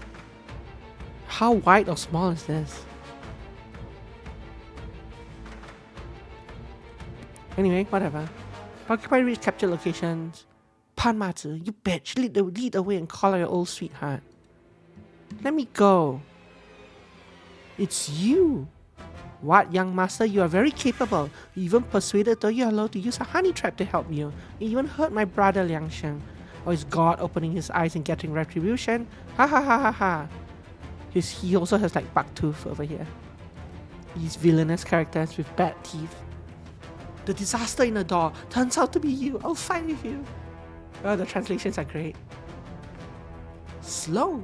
A: How wide or small is this? Anyway, whatever. Porcupine Ridge capture locations. Pan Ma Zi, you bitch, lead the way and call out your old sweetheart. Let me go. It's you. What, young master? You are very capable. You even persuaded Dou Yellow to use a honey trap to help you. You even hurt my brother Liang Sheng. Or is God opening his eyes and getting retribution? Ha ha ha ha ha. He also has like Bucktooth over here. These villainous characters with bad teeth. The disaster in the door turns out to be you. I'll fight with you. Oh, the translations are great. Slow.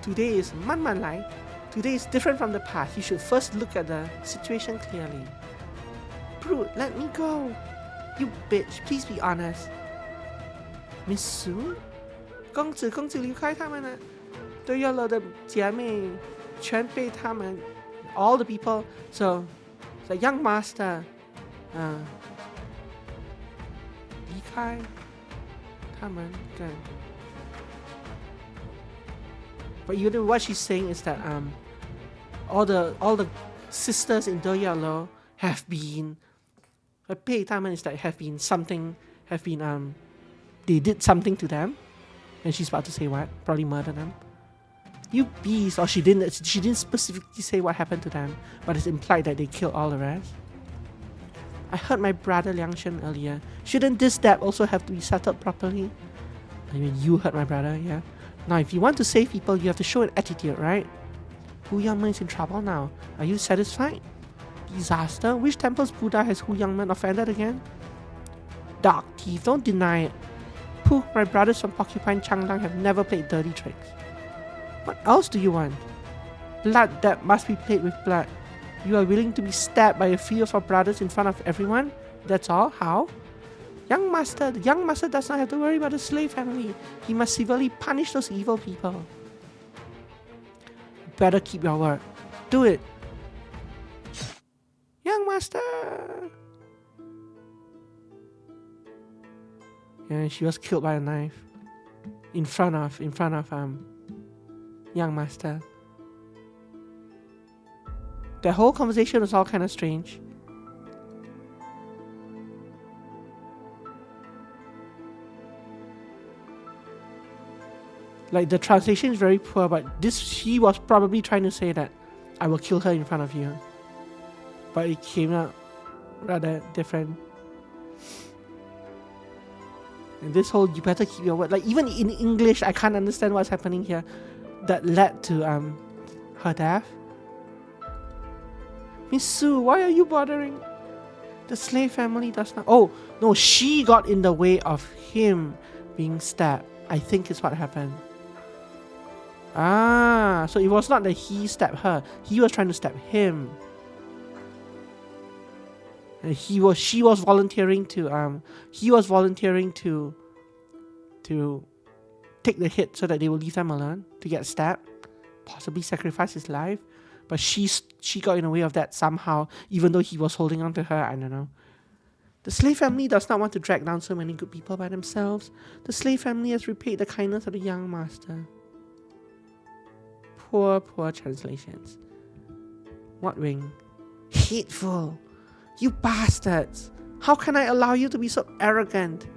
A: Today is Man Man Lai. Today is different from the past. You should first look at the situation clearly. Brute, let me go. You bitch, please be honest. Miss Su? 公子离开他们了。Dou Yellow 的姐妹全被他们 all the people. So the young master 离开他们对 But you know what she's saying is that all the sisters in Dou Yellow have been 被他们 is that have been they did something to them, and she's about to say what? Probably murder them. You beast! Or she didn't specifically say what happened to them, but it's implied that they killed all the rest. I heard my brother Liang Shen earlier. Shouldn't this debt also have to be settled properly? I mean, you hurt my brother, yeah? Now, if you want to save people, you have to show an attitude, right? Hu Yangmen is in trouble now. Are you satisfied? Disaster? Which temple's Buddha has Hu Yangmen offended again? Dark thief, don't deny it. Pooh, my brothers from Porcupine Changlang have never played dirty tricks. What else do you want? Blood that must be played with blood. You are willing to be stabbed by a few of our brothers in front of everyone? That's all? How? The young master does not have to worry about the slave family. He must severely punish those evil people. Better keep your word. Do it. Young master! And she was killed by a knife. In front of young master. The whole conversation was all kind of strange. Like, the translation is very poor, but she was probably trying to say that I will kill her in front of you. But it came out rather different. And this whole "you better keep your word," like even in English, I can't understand what's happening here. That led to her death. Miss Sue, why are you bothering? The slave family does not. Oh no, she got in the way of him being stabbed. I think is what happened. Ah, so it was not that he stabbed her. He was trying to stab him. And she was volunteering to take the hit so that they will leave them alone to get stabbed, possibly sacrifice his life. But she got in the way of that somehow, even though he was holding on to her. I don't know. The slave family does not want to drag down so many good people by themselves. The slave family has repaid the kindness of the young master. Poor translations. What wing? Hateful. You bastards! How can I allow you to be so arrogant?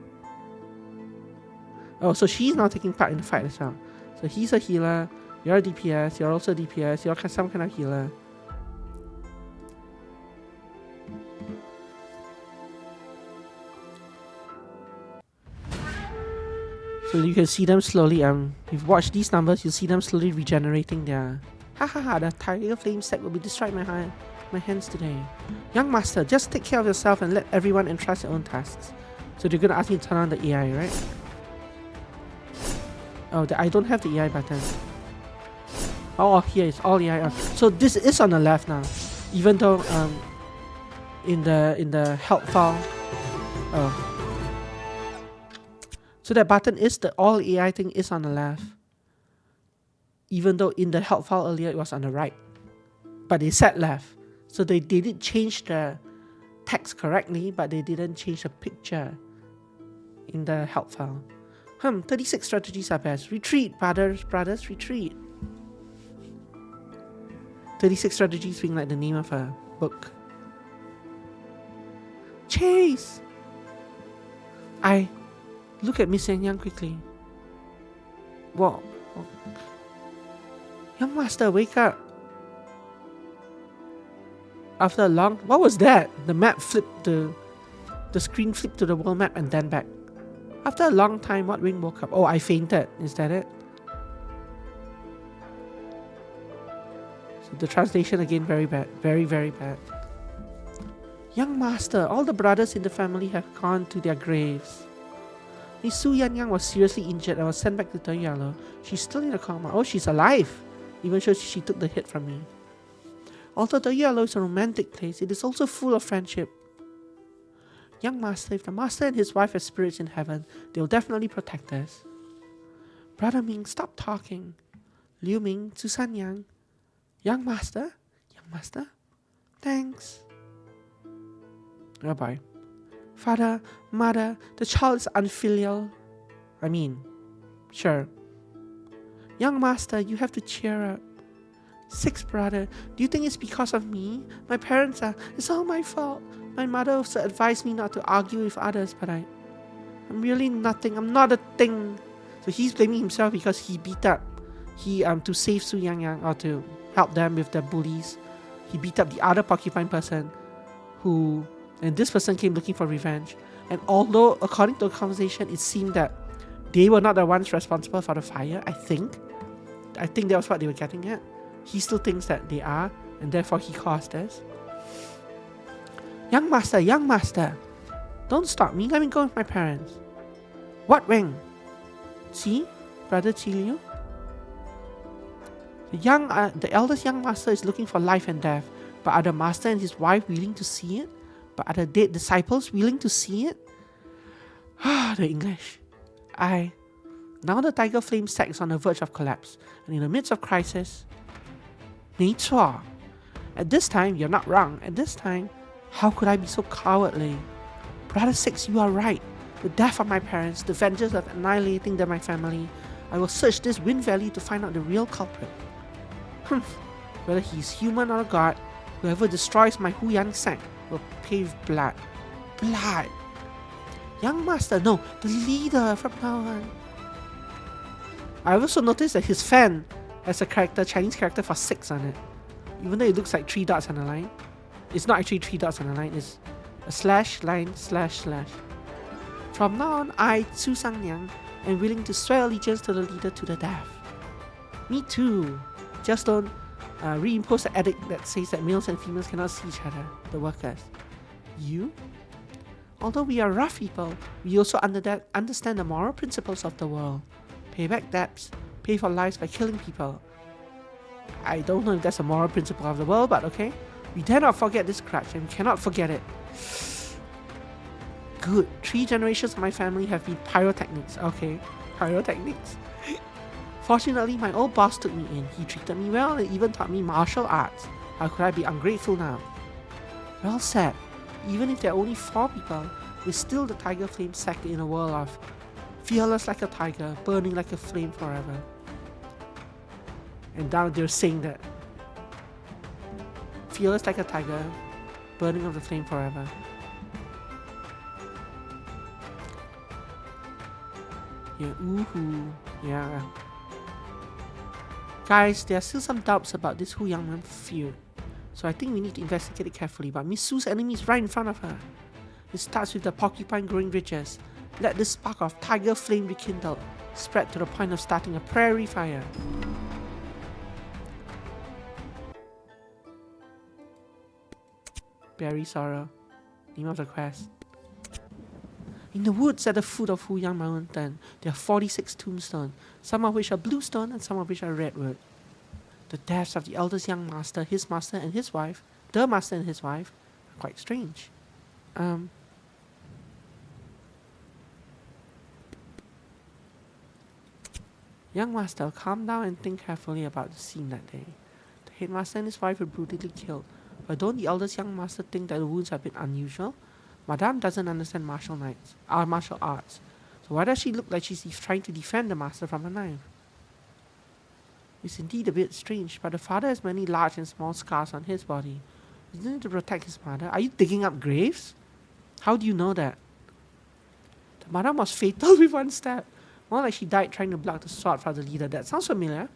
A: Oh, so she's now taking part in the fight as well. So he's a healer, you're a DPS, you're also a DPS, you're some kind of healer. So you can see them slowly, if you've watched these numbers, you'll see them slowly regenerating their... the tiger flame set will be destroyed my hands today. Young master, just take care of yourself and let everyone entrust their own tasks. So they're gonna ask me to turn on the AI, right? Oh, I don't have the AI button. Oh, here it's all AI on. So this is on the left now, even though in the help file. Oh, so that button is the all AI thing is on the left, even though in the help file earlier it was on the right, but they said left. So they did change the text correctly, but they didn't change the picture in the help file. 36 strategies are best. Retreat, brothers, retreat. 36 strategies being like the name of a book. Chase! I look at Miss Yang quickly. Whoa. Young master, wake up. After a long... What was that? The map flipped, the screen flipped to the world map and then back. After a long time, what wing woke up? Oh, I fainted. Is that it? So the translation again, very bad. Very, very bad. Young master, all the brothers in the family have gone to their graves. Miss Su Yan was seriously injured and was sent back to Toyalo. She's still in a coma. Oh, she's alive, even though she took the hit from me. Although Toyalo is a romantic place, it is also full of friendship. Young master, if the master and his wife have spirits in heaven, they will definitely protect us. Brother Ming, stop talking. Liu Ming, Susan Yang. Young master? Thanks. Rabbi. Father, mother, the child is unfilial. Sure. Young master, you have to cheer up. Sixth brother, do you think it's because of me? My parents are... It's all my fault. My mother also advised me not to argue with others, but I'm really nothing. I'm not a thing. So he's blaming himself because he beat up... to save Su Yang or to help them with the bullies. He beat up the other porcupine person who... And this person came looking for revenge. And although, according to the conversation, it seemed that they were not the ones responsible for the fire, I think that was what they were getting at. He still thinks that they are, and therefore he caused this. Young master, don't stop me. Let me go with my parents. What wing? See, brother Qiliu? The eldest young master is looking for life and death, but are the master and his wife willing to see it? But are the dead disciples willing to see it? The English. Now the tiger flame sack is on the verge of collapse, and in the midst of crisis, 没错. At this time, you're not wrong. At this time, how could I be so cowardly? Brother Six, you are right. The death of my parents, the vengeance of annihilating my family. I will search this Wind Valley to find out the real culprit. Whether he's human or a god, whoever destroys my Huyang sack will pay with blood. Blood! Young master, no, the leader from now on. I also noticed that his fan has a Chinese character for 6 on it. Even though it looks like 3 dots on a line. It's not actually 3 dots on a line, it's a slash, line, slash, slash. From now on, I, Su Sang-Niang, am willing to swear allegiance to the leader to the death. Me too. Just don't reimpose the edict that says that males and females cannot see each other, the workers. You? Although we are rough people, we also understand the moral principles of the world. Pay back debts, pay for lives by killing people. I don't know if that's a moral principle of the world, but okay. We dare not forget this grudge, and we cannot forget it. Good. 3 generations of my family have been pyrotechnics. Okay, pyrotechnics. Fortunately, my old boss took me in. He treated me well and even taught me martial arts. How could I be ungrateful now? Well said. Even if there are only 4 people, we're still the tiger flame sect in a world of fearless like a tiger, burning like a flame forever. And now they're saying that fearless like a tiger, burning of the flame forever. Yeah, ooh, yeah. Guys, there are still some doubts about this Hu Yangman feud, so I think we need to investigate it carefully. But Miss Su's enemy is right in front of her. It starts with the porcupine growing ridges. Let this spark of tiger flame rekindle, spread to the point of starting a prairie fire. Berry sorrow, name of the quest. In the woods at the foot of Huyang Mountain, there are 46 tombstones, some of which are bluestone and some of which are redwood. The deaths of the eldest young master, his master and his wife, the master and his wife, are quite strange. Young master, calm down and think carefully about the scene that day. The headmaster and his wife were brutally killed, but don't the eldest young master think that the wounds have been unusual? Madame doesn't understand martial arts, so why does she look like she's trying to defend the master from a knife? It's indeed a bit strange, but the father has many large and small scars on his body. Isn't it to protect his mother? Are you digging up graves? How do you know that? The madame was fatal with one stab. More like she died trying to block the sword from the leader. That sounds familiar.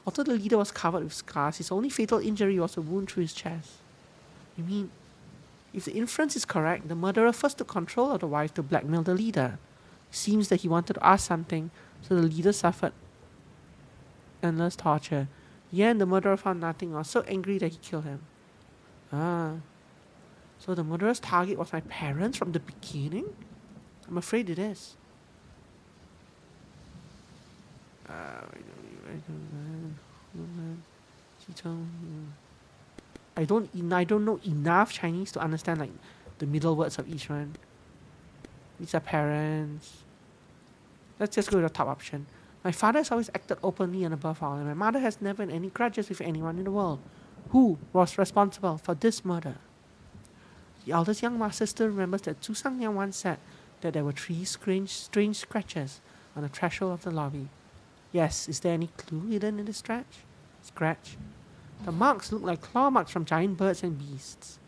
A: Although the leader was covered with scars, his only fatal injury was a wound through his chest. You mean, if the inference is correct, the murderer first took control of the wife to blackmail the leader. It seems that he wanted to ask something, so the leader suffered endless torture. In the end, the murderer found nothing and was so angry that he killed him. So the murderer's target was my parents from the beginning? I'm afraid it is. I don't know enough Chinese to understand like the middle words of each one. These are parents. Let's just go to the top option. My father has always acted openly and above all, and my mother has never had any grudges with anyone in the world. Who was responsible for this murder? The eldest young master still remembers that Zhu Sangyang once said that there were 3 strange scratches on the threshold of the lobby. Yes, is there any clue hidden in this scratch? The marks look like claw marks from giant birds and beasts.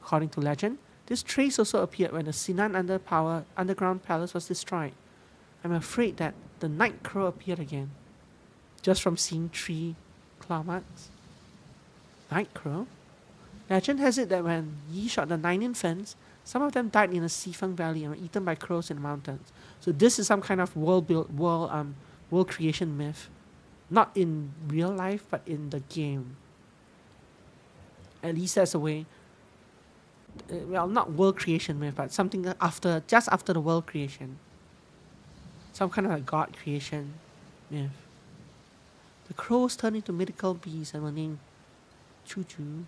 A: According to legend, this trace also appeared when the Sinan underground palace was destroyed. I'm afraid that the night crow appeared again, just from seeing 3 claw marks. Night crow? Legend has it that when Yi shot the 9 infants, some of them died in the Sifeng Valley and were eaten by crows in the mountains. So this is some kind of world creation myth. Not in real life, but in the game. At least that's a way. Well, not world creation myth, but something just after the world creation. Some kind of like God creation myth. The crows turned into mythical beasts and were named Chu-Chu.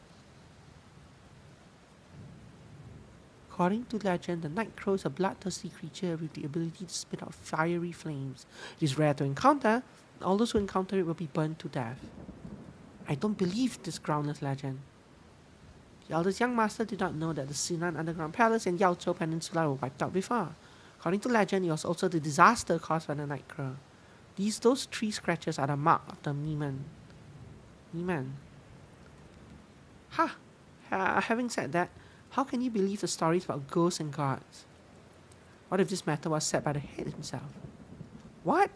A: According to legend, the night crow is a bloodthirsty creature with the ability to spit out fiery flames. It is rare to encounter, and all those who encounter it will be burned to death. I don't believe this groundless legend. The eldest young master did not know that the Sinan underground palace and Yaozhou Peninsula were wiped out before. According to legend, it was also the disaster caused by the night crow. Those 3 scratches are the mark of the Miman. Having said that, how can you believe the stories about ghosts and gods? What if this matter was said by the head himself? What?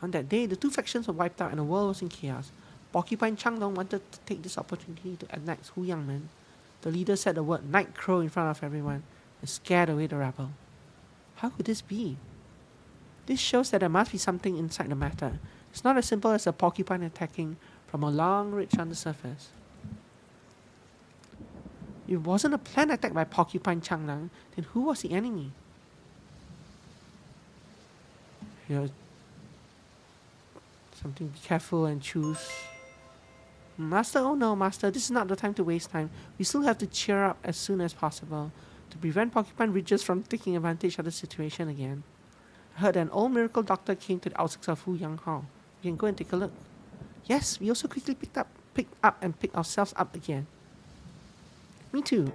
A: On that day, the two factions were wiped out and the world was in chaos. Porcupine Changdong wanted to take this opportunity to annex Hu Yangmen. The leader said the word Night Crow in front of everyone and scared away the rabble. How could this be? This shows that there must be something inside the matter. It's not as simple as a porcupine attacking from a long ridge on the surface. If it wasn't a planned attack by Porcupine Changlang, then who was the enemy? Here, something, be careful and choose. Master, oh no, Master, this is not the time to waste time. We still have to cheer up as soon as possible to prevent Porcupine Ridges from taking advantage of the situation again. I heard an old miracle doctor came to the outskirts of Hu Yang Hall. We can go and take a look. Yes, we also quickly picked up and picked ourselves up again. Me too.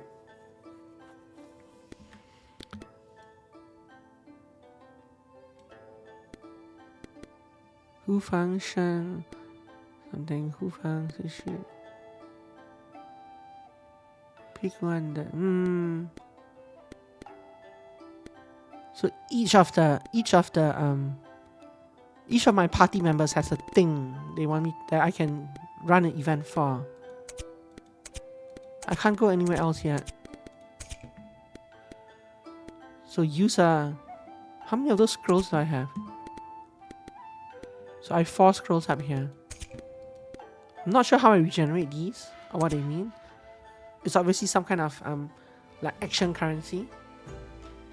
A: Hu Fang Shen. Something Hu Fang Shen. Pick one. So each of my party members has a thing they want me that I can run an event for. I can't go anywhere else yet. So use how many of those scrolls do I have? So I have 4 scrolls up here. I'm not sure how I regenerate these or what they mean. It's obviously some kind of like action currency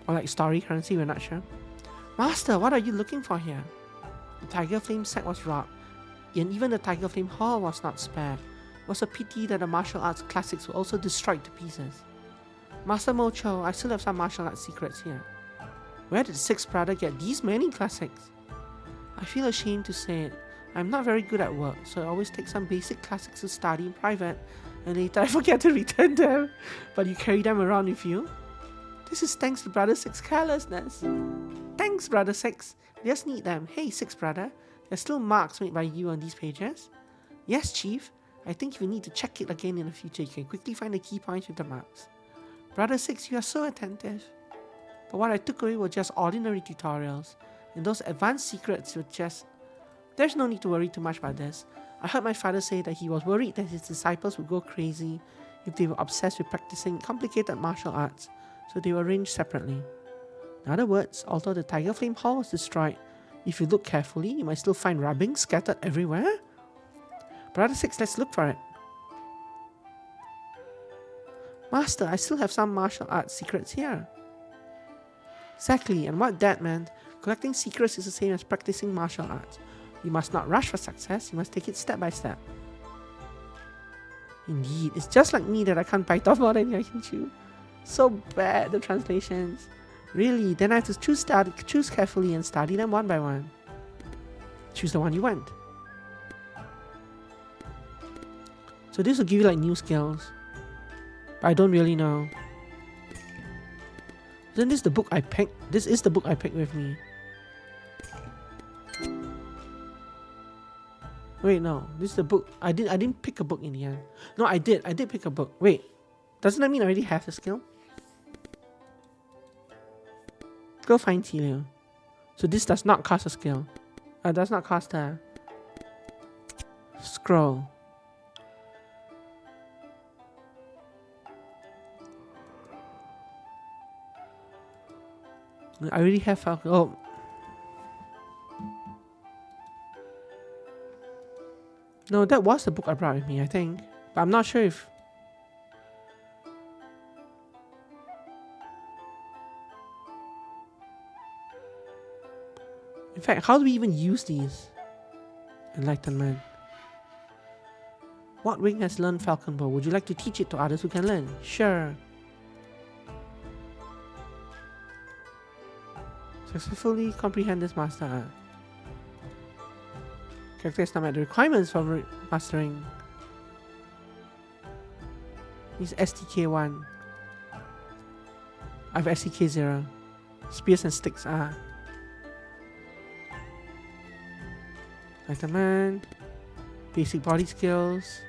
A: or like story currency, we're not sure. Master, what are you looking for here? The Tiger Flame sack was robbed, and even the Tiger Flame Hall was not spared. It was a pity that the martial arts classics were also destroyed to pieces. Master Mocho, I still have some martial arts secrets here. Where did the 6th brother get these many classics? I feel ashamed to say it. I'm not very good at work, so I always take some basic classics to study in private, and later I forget to return them. But you carry them around with you? This is thanks to Brother 6's carelessness. Thanks, Brother 6. I just need them. Hey, 6th brother, there's still marks made by you on these pages? Yes, Chief. I think if you need to check it again in the future, you can quickly find the key points with the marks. Brother 6, you are so attentive. But what I took away were just ordinary tutorials, and those advanced secrets were just... There's no need to worry too much about this. I heard my father say that he was worried that his disciples would go crazy if they were obsessed with practicing complicated martial arts, so they were arranged separately. In other words, although the Tiger Flame Hall was destroyed, if you look carefully, you might still find rubbings scattered everywhere. Brother 6, let's look for it. Master, I still have some martial arts secrets here. Exactly, and what that meant, collecting secrets is the same as practicing martial arts. You must not rush for success, you must take it step by step. Indeed, it's just like me that I can't bite off more than I can chew. So bad, the translations. Really, then I have to choose carefully and study them one by one. Choose the one you want. So this will give you like new skills. But I don't really know. Isn't this the book I picked? This is the book I picked with me. Wait, no. This is the book. I didn't pick a book in the end. No, I did. I did pick a book. Wait. Doesn't that mean I already have the skill? Go find Telio. So this does not cost a skill. Does not cost a scroll. I already have Falcon. Oh. No, that was the book I brought with me, I think. But I'm not sure if... In fact, how do we even use these? Enlightenment. What wing has learned Falcon Bow? Would you like to teach it to others who can learn? Sure. Successfully comprehend this master art. Character is not met the requirements for mastering. This is STK1. I have STK0. Spears and sticks are. Enlightenment. Basic body skills.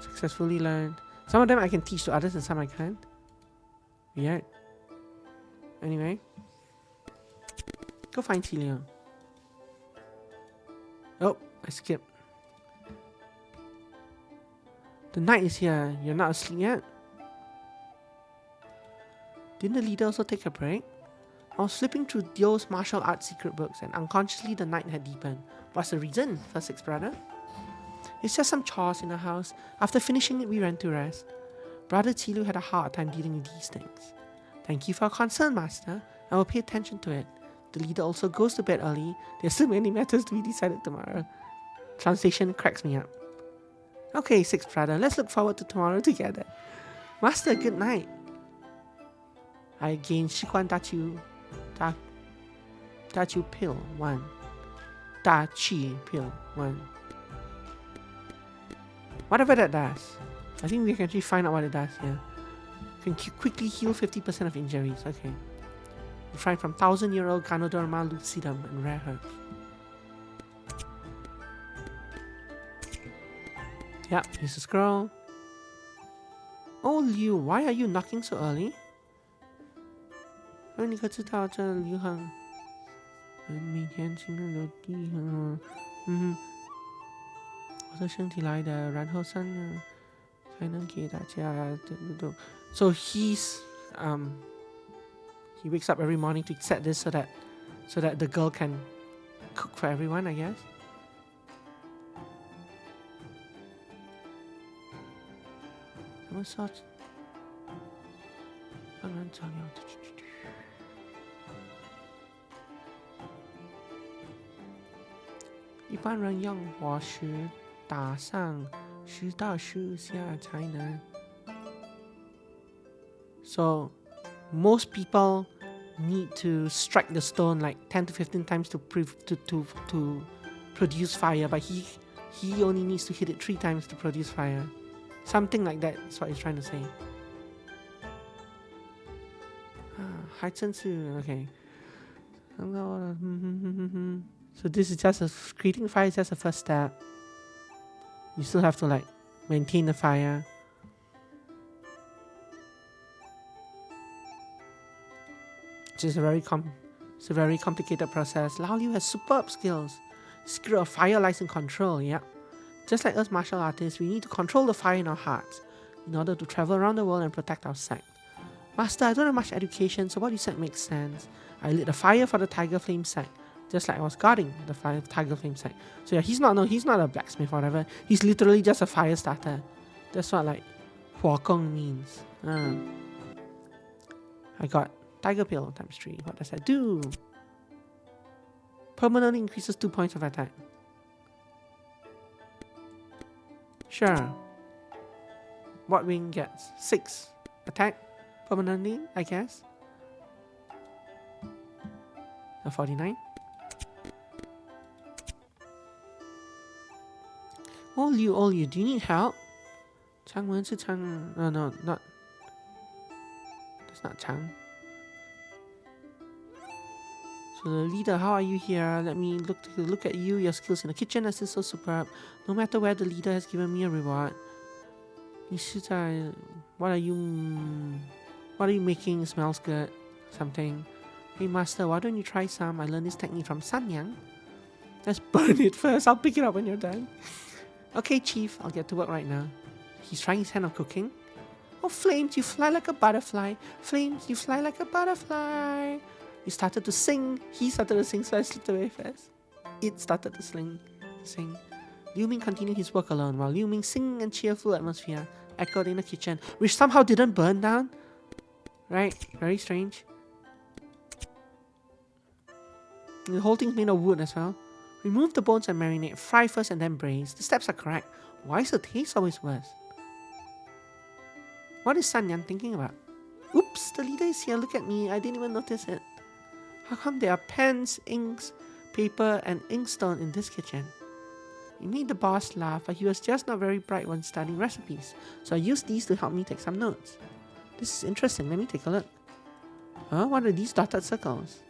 A: Successfully learned. Some of them I can teach to others and some I can't. Weird. Anyway. Go find Telio. Oh, I skipped. The night is here. You're not asleep yet? Didn't the leader also take a break? I was flipping through Dio's martial arts secret books and unconsciously the night had deepened. What's the reason? First Six Brother. It's just some chores in the house. After finishing it, we ran to rest. Brother Qilu had a hard time dealing with these things. Thank you for your concern, Master. I will pay attention to it. The leader also goes to bed early. There's so many matters to be decided tomorrow. Translation cracks me up. Okay, Sixth Brother, let's look forward to tomorrow together. Master, good night. I gained 习惯大气 pill 1. 大气 pill 1. Whatever that does. I think we can actually find out what it does here. Can quickly heal 50% of injuries. Okay. Refrain from 1,000-year-old Ganoderma lucidum and rare herbs. Yep, here's a scroll. Oh, Liu, why are you knocking so early? 你可知道这流行每天清晨有地我的身体来的然后3呢才能给大家 So he wakes up every morning to set this so that the girl can cook for everyone, I guess. So most people need to strike the stone like 10 to 15 times to produce fire, but he only needs to hit it 3 times to produce fire. Something like that is what he's trying to say. Okay. So this is just creating fire is just the first step. You still have to like maintain the fire. It's a very complicated process. Lao Liu has superb skills. Skill of fire lies in control, yeah. Just like us martial artists, we need to control the fire in our hearts in order to travel around the world and protect our sect. Master, I don't have much education, so what you said makes sense. I lit a fire for the Tiger Flame sect, just like I was guarding the Tiger Flame sect. So yeah, he's not a blacksmith or whatever. He's literally just a fire starter. That's what like Huo Gong means. I got Tiger Pill times 3. What does that do? Permanently increases 2 points of attack. Sure. What wing gets? 6 attack permanently, I guess. 49. Oh Liu, do you need help? Changwen is Chang. No, not. That's not Chang. So the leader, how are you here? Let me look at you. Your skills in the kitchen are still so superb. No matter where, the leader has given me a reward. What are you making? It smells good. Something. Hey master, why don't you try some? I learned this technique from Sanyang. Let's burn it first. I'll pick it up when you're done. Okay, chief, I'll get to work right now. He's trying his hand of cooking. Oh, Flames, you fly like a butterfly. Flames, you fly like a butterfly. He started to sing. He started to sing, so I slipped away first. It started to sing. Liu Ming continued his work alone, while Liu Ming's singing and cheerful atmosphere echoed in the kitchen, which somehow didn't burn down. Right? Very strange. The whole thing's made of wood as well. Remove the bones and marinate. Fry first and then braise. The steps are correct. Why is the taste always worse? What is Sanyang thinking about? Oops, the leader is here. Look at me. I didn't even notice it. How come there are pens, inks, paper, and inkstone in this kitchen? It made the boss laugh, but he was just not very bright when studying recipes, so I used these to help me take some notes. This is interesting. Let me take a look. What are these dotted circles?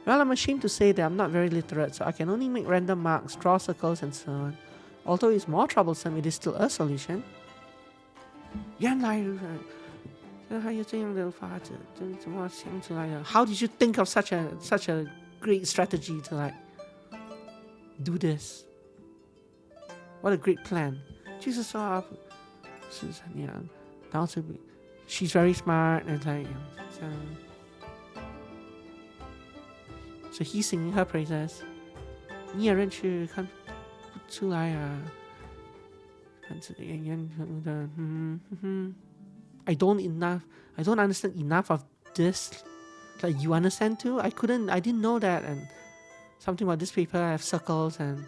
A: Well, I'm ashamed to say that I'm not very literate, so I can only make random marks, draw circles, and so on. Although it's more troublesome, it is still a solution. How did you think of such a great strategy to like do this? What a great plan. 就是说是怎样，然后是 she's very smart and like 这样 so he's singing her praises. 你也认识看不出来啊，看这个演员的I don't understand enough of this. Like you understand too? I didn't know that. And something about this paper, I have circles and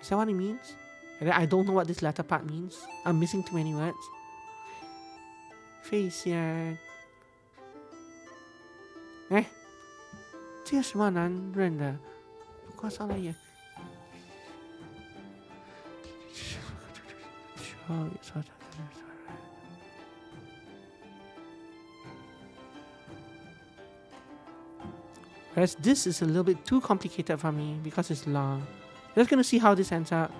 A: is that what it means? And I don't know what this latter part means. I'm missing too many words. 费先，哎，这个什么难认的？不过上来也。Whereas this is a little bit too complicated for me because it's long. Just gonna see how this ends up.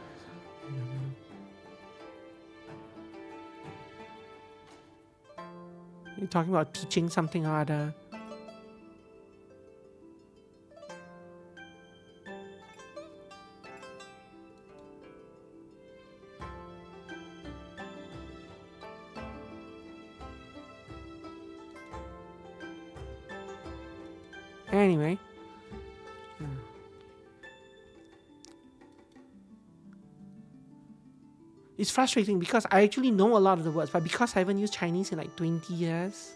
A: You're talking about teaching something or other. Anyway. It's frustrating because I actually know a lot of the words, but because I haven't used Chinese in like 20 years,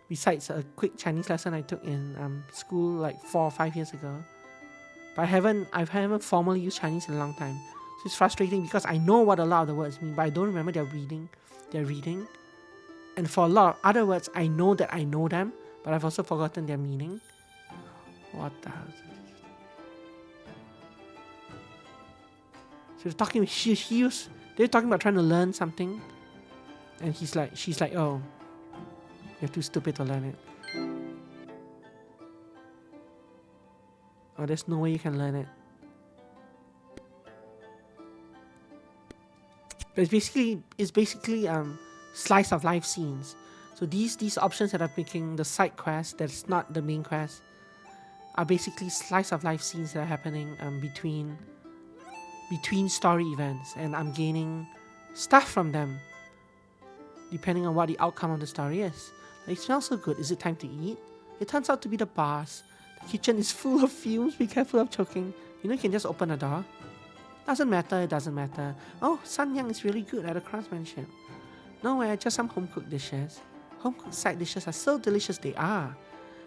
A: besides a quick Chinese lesson I took in school like 4 or 5 years ago, but I haven't formally used Chinese in a long time. So it's frustrating because I know what a lot of the words mean, but I don't remember their reading. And for a lot of other words, I know that I know them, but I've also forgotten their meaning. What the hell? So they're talking. They're talking about trying to learn something, and she's like, oh, you're too stupid to learn it. Oh, there's no way you can learn it. But it's basically slice of life scenes. So these options that are making the side quest that's not the main quest are basically slice of life scenes that are happening between story events, and I'm gaining stuff from them depending on what the outcome of the story is. It smells so good. Is it time to eat? It turns out to be the boss. The kitchen is full of fumes. Be careful of choking. You can just open the door. Doesn't matter. It doesn't matter. Oh, Sun Yang is really good at the craftsmanship. Nowhere, just some home-cooked dishes. Home-cooked side dishes are so delicious they are.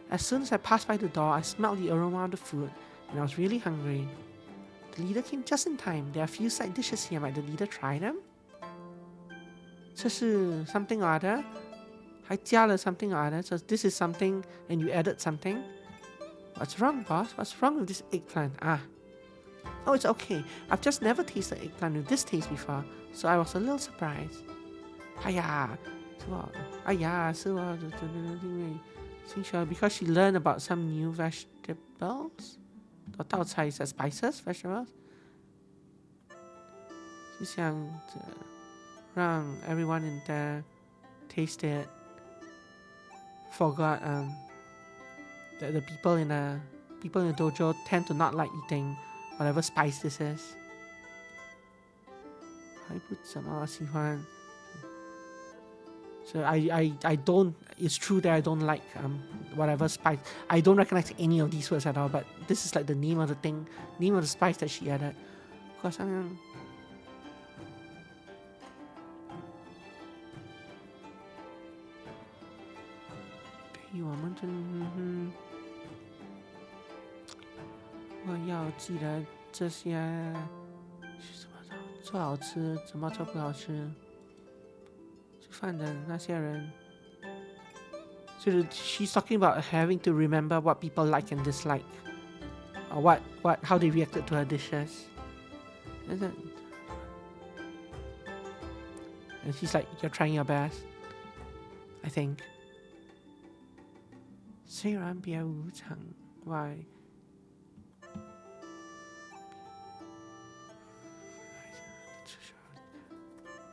A: As soon as I passed by the door, I smelled the aroma of the food, and I was really hungry. The leader came just in time. There are a few side dishes here. Might the leader try them? 这是 something or other. 还加了 something or other. So this is something and you added something. What's wrong, boss? What's wrong with this eggplant? Oh, it's okay. I've just never tasted eggplant with this taste before, so I was a little surprised. 哎呀，是我因为新学 because she learned about some new vegetables. 我道菜 is spices, vegetables. 是想着让 everyone in there taste it. Forgot that the people in the dojo tend to not like eating whatever spice this is. 还不怎么喜欢 So I don't. It's true that I don't like whatever spice. I don't recognize any of these words at all. But this is like the name of the thing, name of the spice that she added. Of course, I'm. 对我们真我要记得这些怎么做好吃，怎么做不好吃。饭的那些人，就是 she's talking about having to remember what people like and dislike, or how they reacted to her dishes. And she's like, you're trying your best, I think. 虽然别无常外，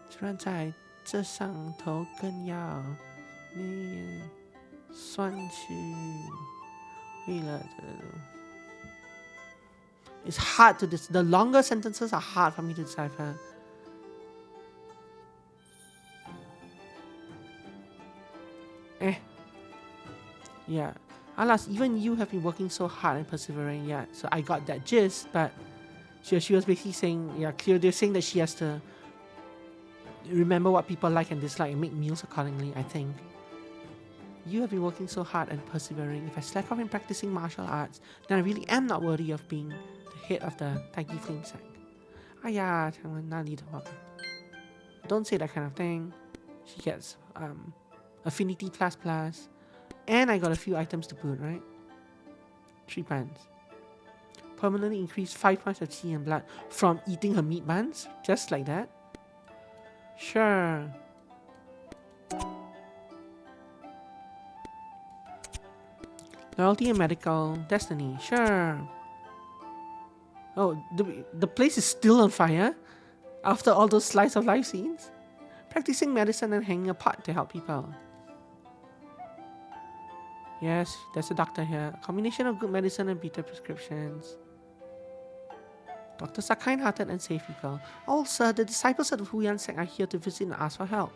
A: 虽然在这上头更要你也算是为了 It's hard to the longer sentences are hard for me to decipher. Yeah. Alas, even you have been working so hard and persevering. Yeah. So I got that gist, but she was basically saying, yeah, they're saying that she has to remember what people like and dislike and make meals accordingly, I think. You have been working so hard and persevering. If I slack off in practicing martial arts, then I really am not worthy of being the head of the Taiki Flame Sect. Don't say that kind of thing. She gets affinity plus, and I got a few items to boot, right? 3 buns. Permanently increase 5 points of chi and blood from eating her meat buns, just like that. Sure. Loyalty and medical destiny, sure. Oh, the place is still on fire after all those slice of life scenes. Practicing medicine and hanging a pot to help people. Yes, there's a doctor here. A combination of good medicine and better prescriptions. Doctors are kind-hearted and safe people. Oh, sir, the disciples of the Huyan sect are here to visit and ask for help.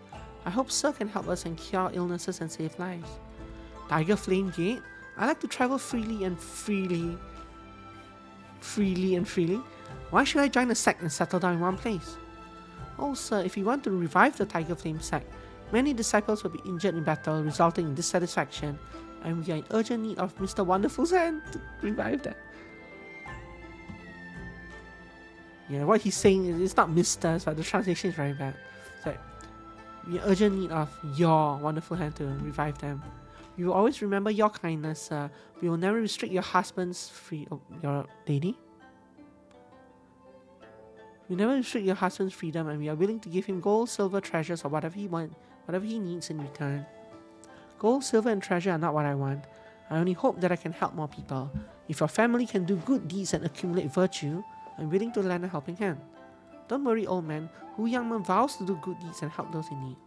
A: I hope sir can help us and cure illnesses and save lives. Tiger Flame Gate? I like to travel freely. Why should I join a sect and settle down in one place? Oh, sir, if you want to revive the Tiger Flame sect, many disciples will be injured in battle, resulting in dissatisfaction, and we are in urgent need of Mr. Wonderful's hand to revive them. Yeah, what he's saying is it's not Mr., but the translation is very bad. It's like, we are in urgent need of your wonderful hand to revive them. We will always remember your kindness, sir. We will never restrict your husband's your lady. We never restrict your husband's freedom, and we are willing to give him gold, silver, treasures, or whatever he needs in return. Gold, silver, and treasure are not what I want. I only hope that I can help more people. If your family can do good deeds and accumulate virtue, I'm willing to lend a helping hand. Don't worry, old man. Hu Yangmen vows to do good deeds and help those in need.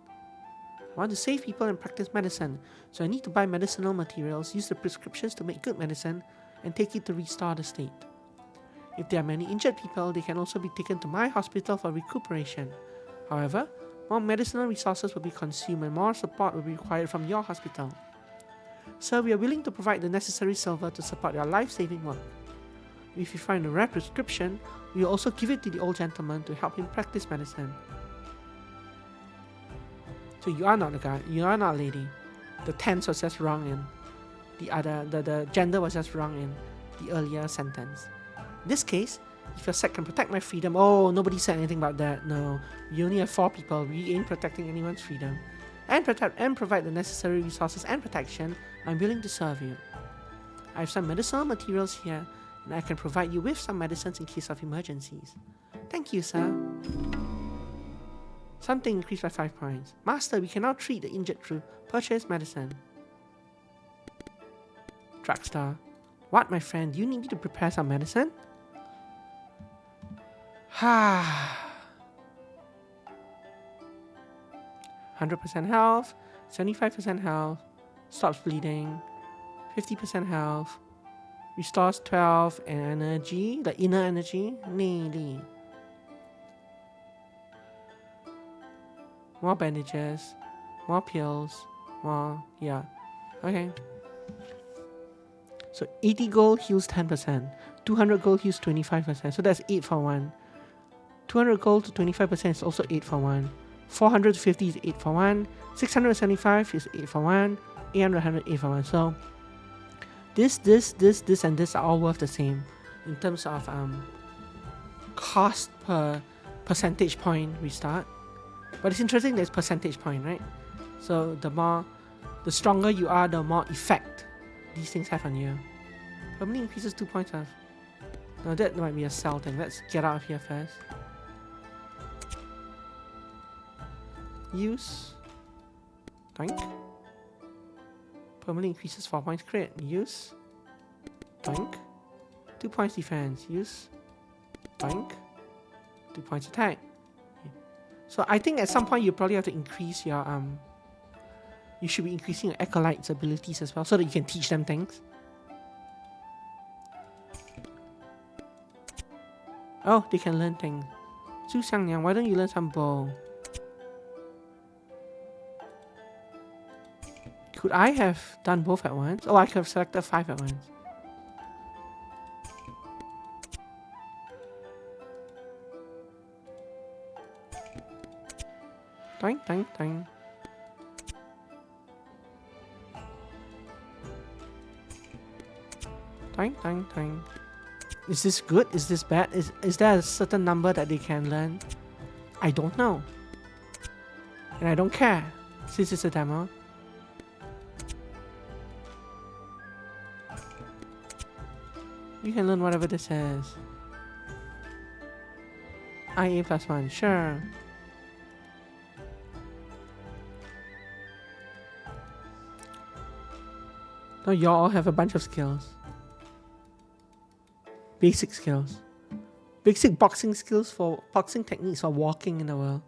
A: I want to save people and practice medicine, so I need to buy medicinal materials, use the prescriptions to make good medicine, and take it to restore the state. If there are many injured people, they can also be taken to my hospital for recuperation. However, more medicinal resources will be consumed and more support will be required from your hospital. Sir, we are willing to provide the necessary silver to support your life-saving work. If you find a rare prescription, we will also give it to the old gentleman to help him practice medicine. So you are not a guy, you are not a lady. The tense was just wrong in the gender was just wrong in the earlier sentence. In this case, if your sect can protect my freedom, oh, nobody said anything about that, no. We only have 4 people, we ain't protecting anyone's freedom. And provide the necessary resources and protection, I'm willing to serve you. I have some medicinal materials here, and I can provide you with some medicines in case of emergencies. Thank you, sir. Something increased by 5 points. Master, we can now treat the injured through purchase medicine. Drugstore. What, my friend? Do you need me to prepare some medicine? 100% health, 75% health, stops bleeding, 50% health, restores 12 energy, the inner energy, nearly. More bandages, more pills, okay. So 80 gold heals 10%, 200 gold heals 25%, so that's 8 for 1. 200 gold to 25% is also 8 for 1. 450 is 8 for 1. 675 is 8 for 1. 800, 8 for 1. So this, and this are all worth the same in terms of cost per percentage point restart. But it's interesting that it's percentage point, right? So the stronger you are, the more effect these things have on you. Permanently increases 2 points of... No, that might be a sell thing. Let's get out of here first. Use. Doink. Permanently increases 4 points crit. Use. Doink. 2 points defense. Use. Doink. 2 points attack. So I think at some point you probably have to increase your you should be increasing your acolyte's abilities as well so that you can teach them things. Oh, they can learn things. Zhu Xiangyang, why don't you learn some bow? Could I have done both at once? Oh, I could have selected 5 at once. Doing, doing, doing. Doing, doing, doing. Is this good? Is this bad? Is there a certain number that they can learn? I don't know. And I don't care, since it's a demo. You can learn whatever this is. IA +1, sure. Now you all have a bunch of skills. Basic skills. Basic boxing skills for boxing techniques for walking in the world.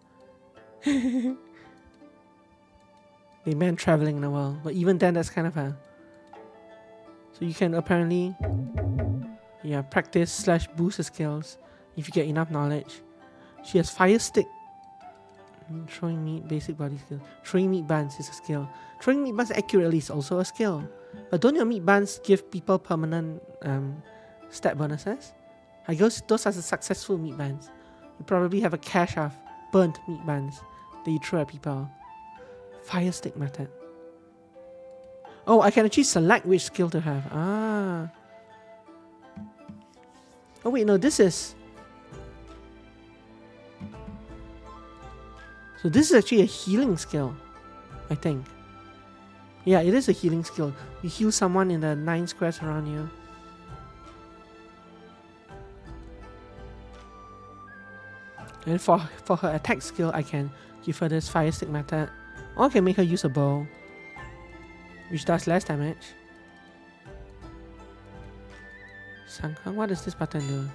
A: They meant traveling in the world, but even then that's kind of a... So you can apparently practice / boost the skills if you get enough knowledge. She has fire stick. Throwing meat, basic body skill. Throwing meat buns is a skill. Throwing meat buns accurately is also a skill. But don't your meat buns give people permanent stat bonuses? I guess those are the successful meat buns. You probably have a cache of burnt meat buns that you throw at people. Fire stick method. Oh, I can actually select which skill to have. Ah. Oh wait, no, this is... So this is actually a healing skill, I think. Yeah, it is a healing skill. You heal someone in the 9 squares around you. And for her attack skill, I can give her this fire stick method. Or I can make her use a bow, which does less damage. Sankang, what does this button do?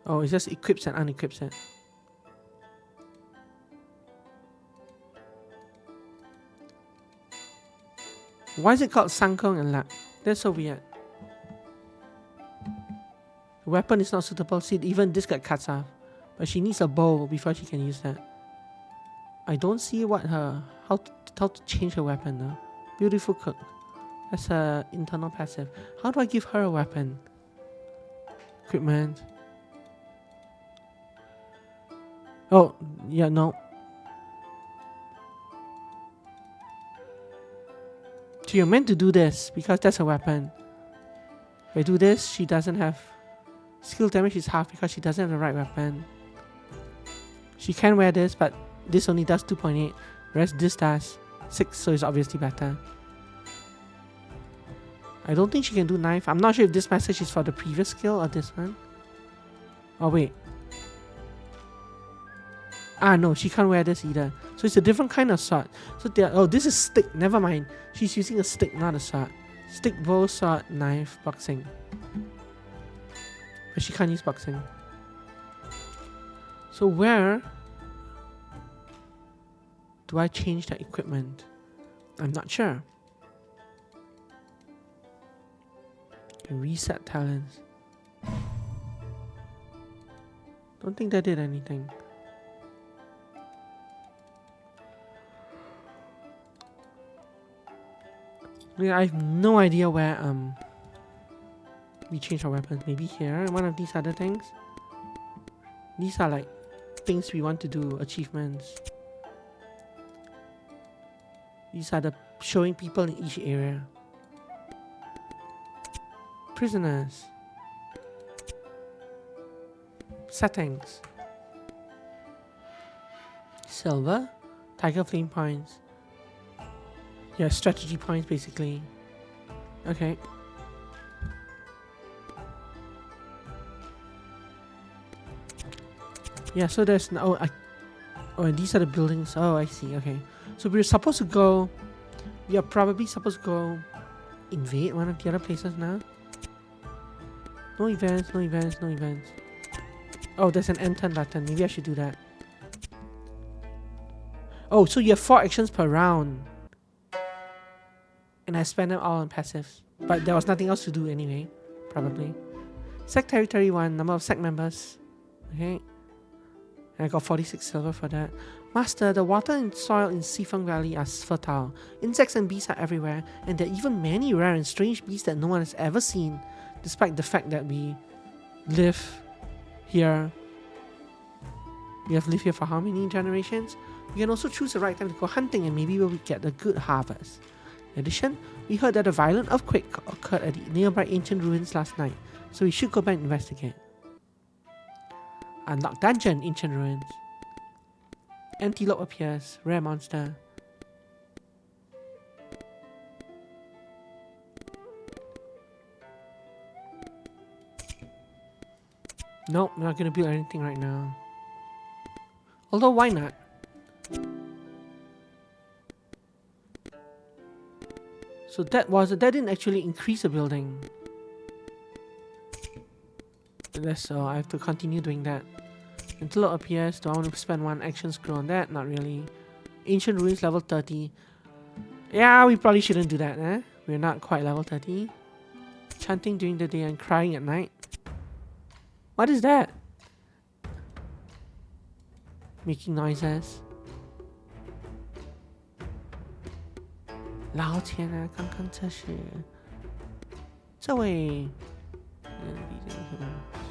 A: Oh, it just equips and unequips it. Why is it called Sankong and Lak? That's so weird. The weapon is not suitable. See, even this got cuts off. But she needs a bow before she can use that. I don't see how to change her weapon though. Beautiful cook. That's her internal passive. How do I give her a weapon? Equipment. Oh, yeah, no. So you're meant to do this because that's a weapon. If I do this, she doesn't have... Skill damage is half because she doesn't have the right weapon. She can wear this, but this only does 2.8, whereas this does 6, so it's obviously better. I don't think she can do knife. I'm not sure if this message is for the previous skill or this one. Oh wait. Ah no, she can't wear this either. So it's a different kind of sword. So oh, this is stick. Never mind. She's using a stick, not a sword. Stick, bow, sword, knife, boxing. But she can't use boxing. So where do I change the equipment? I'm not sure. Can reset talents. Don't think that did anything. I have no idea where we change our weapons. Maybe here, one of these other things. These are like things we want to do, achievements. These are the showing people in each area. Prisoners. Settings. Silver. Tiger flame points. Yeah, strategy points basically. Okay. Yeah, so there's no... Oh, and these are the buildings. Oh, I see. Okay. So we're supposed to go... We are probably supposed to go invade one of the other places now. No events, no events, no events. Oh, there's an end turn button. Maybe I should do that. Oh, so you have 4 actions per round. And I spend them all on passives. But there was nothing else to do anyway, probably. Sec Territory 1, number of sec members. Okay. And I got 46 silver for that. Master, the water and soil in Sifeng Valley are fertile. Insects and bees are everywhere, and there are even many rare and strange beasts that no one has ever seen, despite the fact that we live here. We have lived here for how many generations? We can also choose the right time to go hunting, and maybe we'll get a good harvest. In addition, we heard that a violent earthquake occurred at the nearby ancient ruins last night, so we should go back and investigate. Unlock dungeon, ancient ruins. Antelope appears, rare monster. Nope, we're not gonna build anything right now. Although, why not? So that didn't actually increase the building. Unless so, I have to continue doing that. Antelope appears. Do I want to spend one action scroll on that? Not really. Ancient ruins level 30. Yeah, we probably shouldn't do that, eh? We're not quite level 30. Chanting during the day and crying at night. What is that? Making noises. 老钱啊，刚刚测试。这位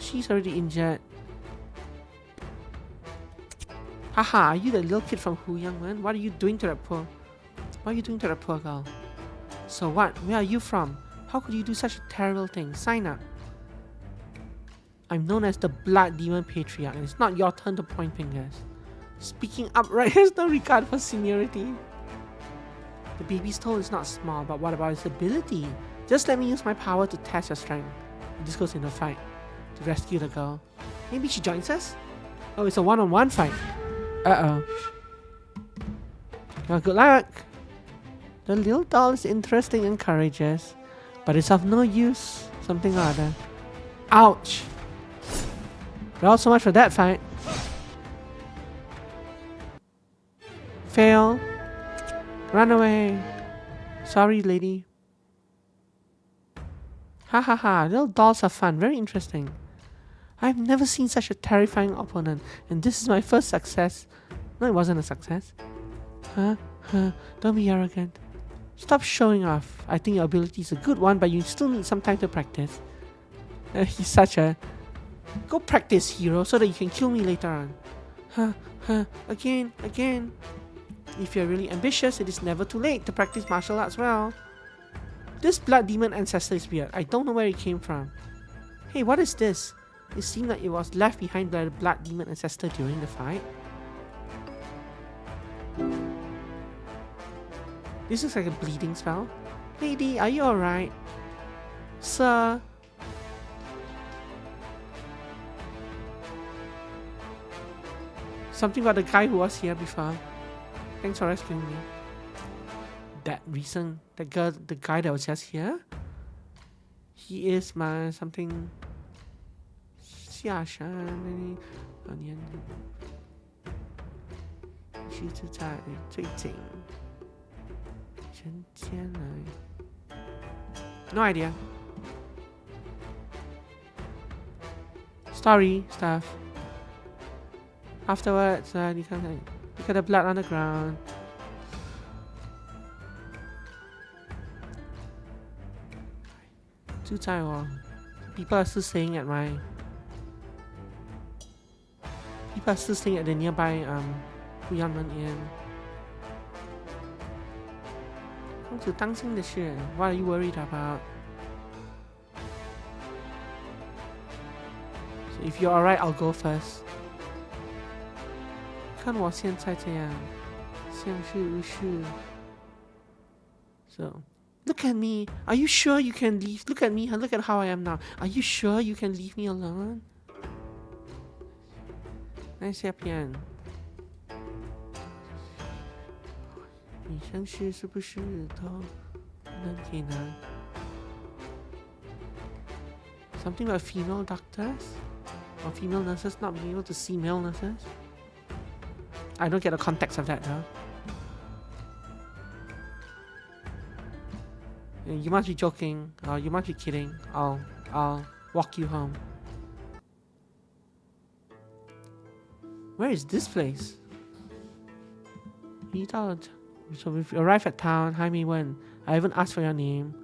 A: She's already injured. Haha, are you the little kid from Huyang, man? What are you doing to that poor... What are you doing to that poor girl? So what? Where are you from? How could you do such a terrible thing? Sign up. I'm known as the Blood Demon Patriarch, and it's not your turn to point fingers. Speaking upright has no regard for seniority. The baby's toe is not small, but what about its ability? Just let me use my power to test your strength. This goes into a fight to rescue the girl. Maybe she joins us? Oh, it's a one-on-one fight. Uh-oh. Well, good luck. The little doll is interesting and courageous, but it's of no use. Something or other. Ouch. Well, so much for that fight. Fail. Run away. Sorry, lady. Ha ha ha, little dolls are fun. Very interesting. I've never seen such a terrifying opponent, and this is my first success. No, it wasn't a success. Huh? Don't be arrogant. Stop showing off. I think your ability is a good one, but you still need some time to practice. He's such a... Go practice, hero, so that you can kill me later on. Again. If you're really ambitious, it is never too late to practice martial arts well. This blood demon ancestor is weird. I don't know where it came from. Hey, what is this? It seemed like it was left behind by the blood demon ancestor during the fight. This looks like a bleeding spell. Lady, are you alright? Sir? Something about the guy who was here before. Thanks for rescuing me. That reason, the guy that was just here, he is my something. 下山那年，是在最近人间来。No idea. Story stuff. Afterwards, look at the blood on the ground. People are still staying at the nearby Huyanmen Inn. 公主当心的事 What are you worried about? So if you're alright, I'll go first. 看我现在这样，像是无事。So, look at me. Are you sure you can leave? Look at me. Look at how I am now. Are you sure you can leave me alone? 那下片，你生事是不是都能给难 ？Something about female doctors or female nurses not being able to see male nurses. I don't get the context of that though. You must be joking. You must be kidding. I'll walk you home. Where is this place? So we arrive at town. Hi, Wen. I haven't asked for your name.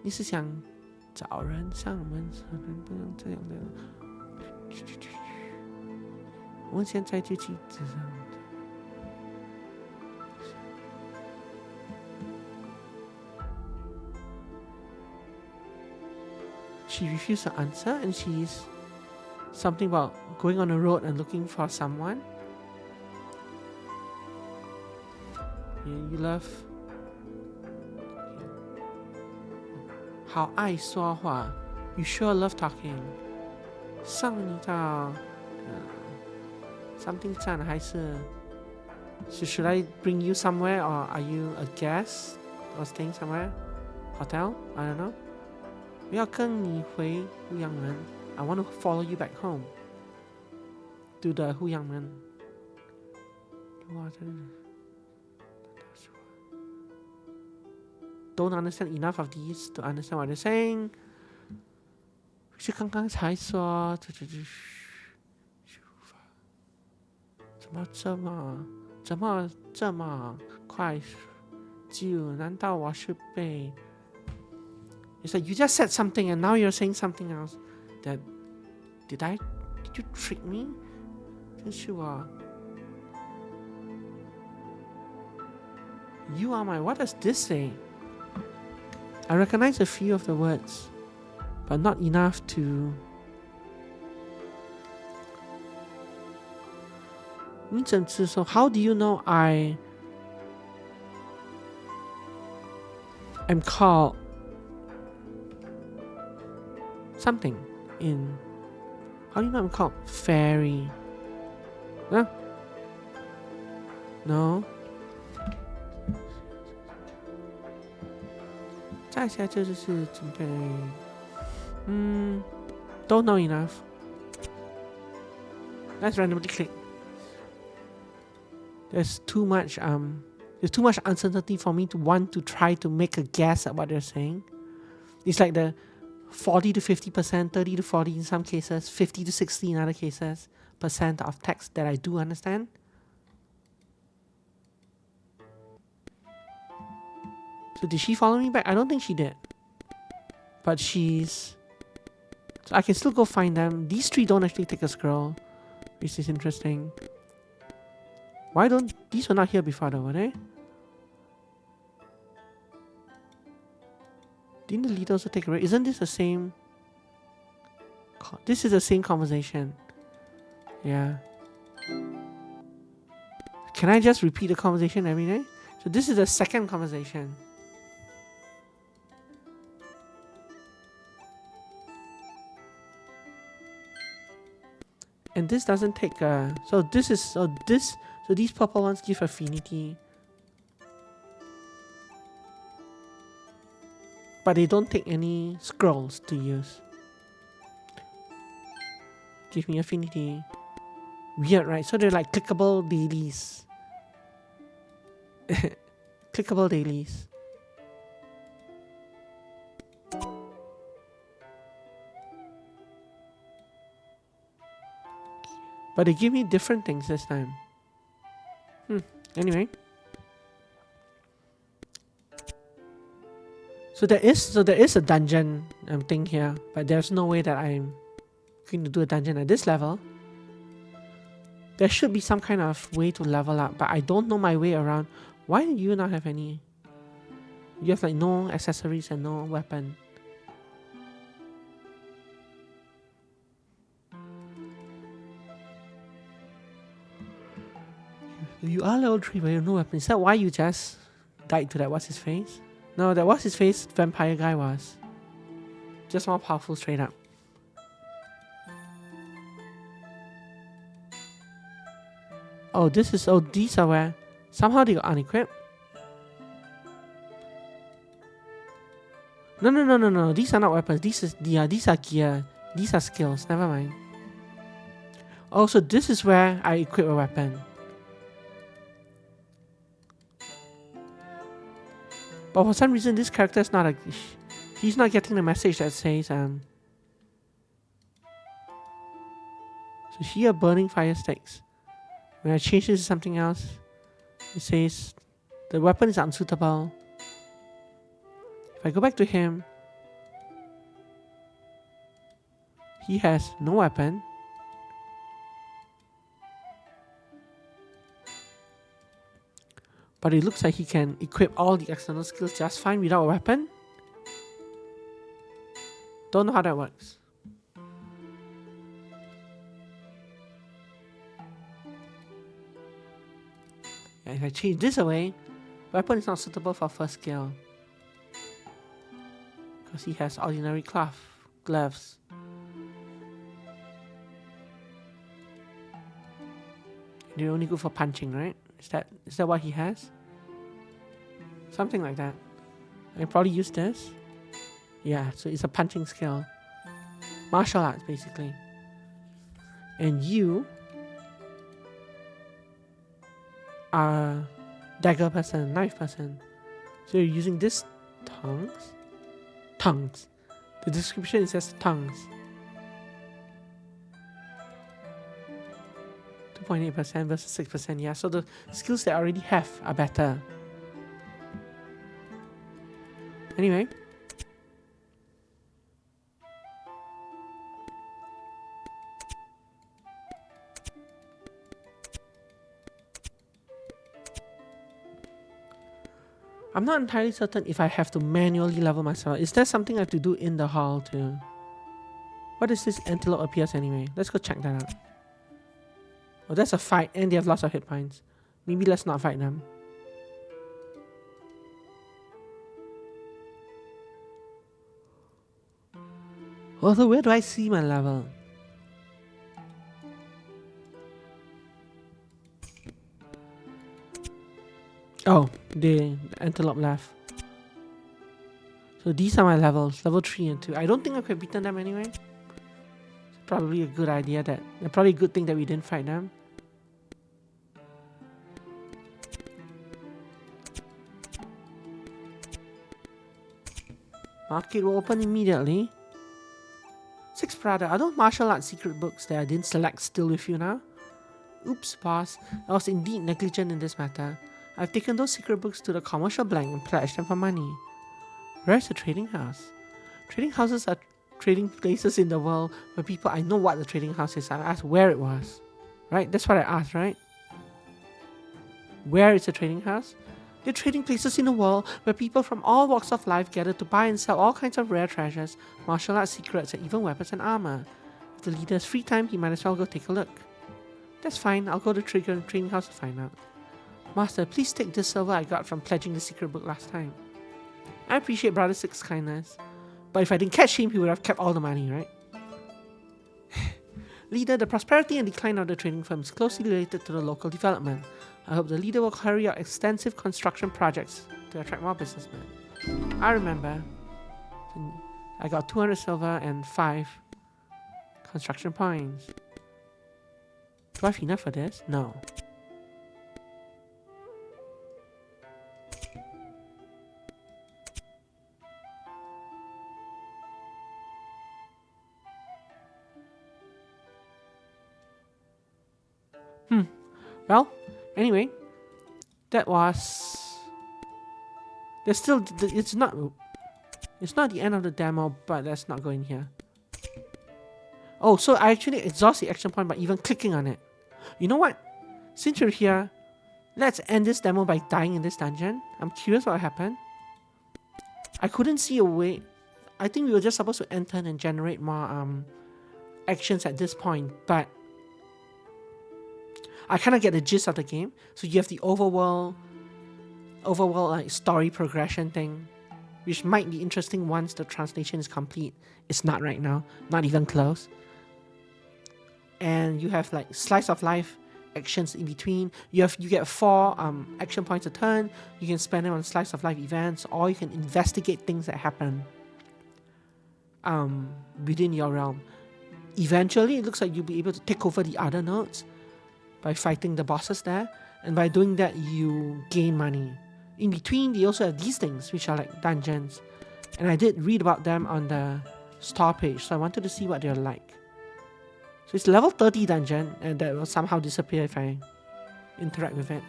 A: 你是想找人像我们不能这样的。我们现在就去这样。She refused to answer, and she's something about going on the road and looking for someone. You love 好爱说话 You sure love talking 上你到 something 站还是 Should I bring you somewhere or are you a guest or staying somewhere? Hotel? I don't know. 我要跟你回户阳门 I want to follow you back home to the 户阳门 哇真的Don't understand enough of these to understand what they're saying. 是刚刚才说，怎么这么快就？难道我是被 It's like you just said something and now you're saying something else. That did you trick me? 真是我。You are my. What does this say? I recognize a few of the words, but not enough to. So how do you know I am called something in? How do you know I'm called fairy? Huh? No. 再下就是准备don't know enough. Let's randomly click. There's too much uncertainty for me to want to try to make a guess at what they're saying. It's like the 40 to 50%, 30 to 40 in some cases, 50 to 60 in other cases, percent of text that I do understand. So did she follow me back? I don't think she did. But she's... So I can still go find them. These three don't actually take a scroll, which is interesting. Why don't... These were not here before though, were they? Didn't the leader also take a break? Isn't this the same... This is the same conversation. Yeah. Can I just repeat the conversation every day? So this is the second conversation. And this doesn't take so these purple ones give affinity. But they don't take any scrolls to use. Give me affinity. Weird, right? So they're like clickable dailies. Clickable dailies. But they give me different things this time. Anyway. So there is a dungeon thing here, but there's no way that I'm going to do a dungeon at this level. There should be some kind of way to level up, but I don't know my way around. Why do you not have any? You have like no accessories and no weapon. You are level 3 but you have no weapon. Is that why you just died to that what's his face? No, that what's his face vampire guy was. Just more powerful straight up. Oh, these are where somehow they got unequipped. No. These are not weapons. These are gear. These are skills. Never mind. Oh, so this is where I equip a weapon. But for some reason, this character is not he's not getting the message that says So here, burning fire sticks. When I change this to something else, it says the weapon is unsuitable. If I go back to him, he has no weapon. But it looks like he can equip all the external skills just fine without a weapon. Don't know how that works. And if I change this away, weapon is not suitable for first skill. Because he has ordinary gloves. They're only good for punching, right? Is that what he has? Something like that. I probably use this. Yeah, so it's a punching skill. Martial arts, basically. And you are a dagger person, knife person. So you're using this tongues. The description says tongues. 2.8% versus 6%. Yeah, so the skills that I already have are better. Anyway. I'm not entirely certain if I have to manually level myself. Is there something I have to do in the hall too? What is this antelope appears anyway? Let's go check that out. Oh, that's a fight and they have lots of hit points. Maybe let's not fight them. Although, where do I see my level? Oh, the antelope left. So these are my levels, level 3 and 2. I don't think I could have beaten them anyway. It's probably a good idea probably a good thing that we didn't fight them. Market will open immediately. 6 Prada. Are those martial arts secret books that I didn't select still with you now? Oops, boss. I was indeed negligent in this matter. I've taken those secret books to the commercial blank and pledged them for money. Where's the trading house? Trading houses are trading places in the world where people... I know what the trading house is. I asked where it was. Right? That's what I asked, right? Where is the trading house? They're trading places in the world where people from all walks of life gather to buy and sell all kinds of rare treasures, martial arts secrets, and even weapons and armor. If the leader has free time, he might as well go take a look. That's fine. I'll go to the trading house to find out. Master, please take this silver I got from pledging the secret book last time. I appreciate Brother Six's kindness, but if I didn't catch him, he would have kept all the money, right? Leader, the prosperity and decline of the trading firm is closely related to the local development. I hope the leader will carry out extensive construction projects to attract more businessmen. I remember. I got 200 silver and 5 construction points. Do I have enough for this? No. Well, anyway, that was... There's still... It's not the end of the demo, but let's not go in here. Oh, so I actually exhaust the action point by even clicking on it. You know what? Since you're here, let's end this demo by dying in this dungeon. I'm curious what happened. I couldn't see a way... I think we were just supposed to enter and generate more actions at this point, but... I kind of get the gist of the game. So you have the overworld like story progression thing, which might be interesting once the translation is complete. It's not right now, not even close. And you have like slice of life actions in between. You get 4 action points a turn. You can spend them on slice of life events, or you can investigate things that happen within your realm. Eventually, it looks like you'll be able to take over the other nodes by fighting the bosses there, and by doing that you gain money. In between, they also have these things, which are like dungeons. And I did read about them on the store page, so I wanted to see what they're like. So it's level 30 dungeon, and that will somehow disappear if I interact with it.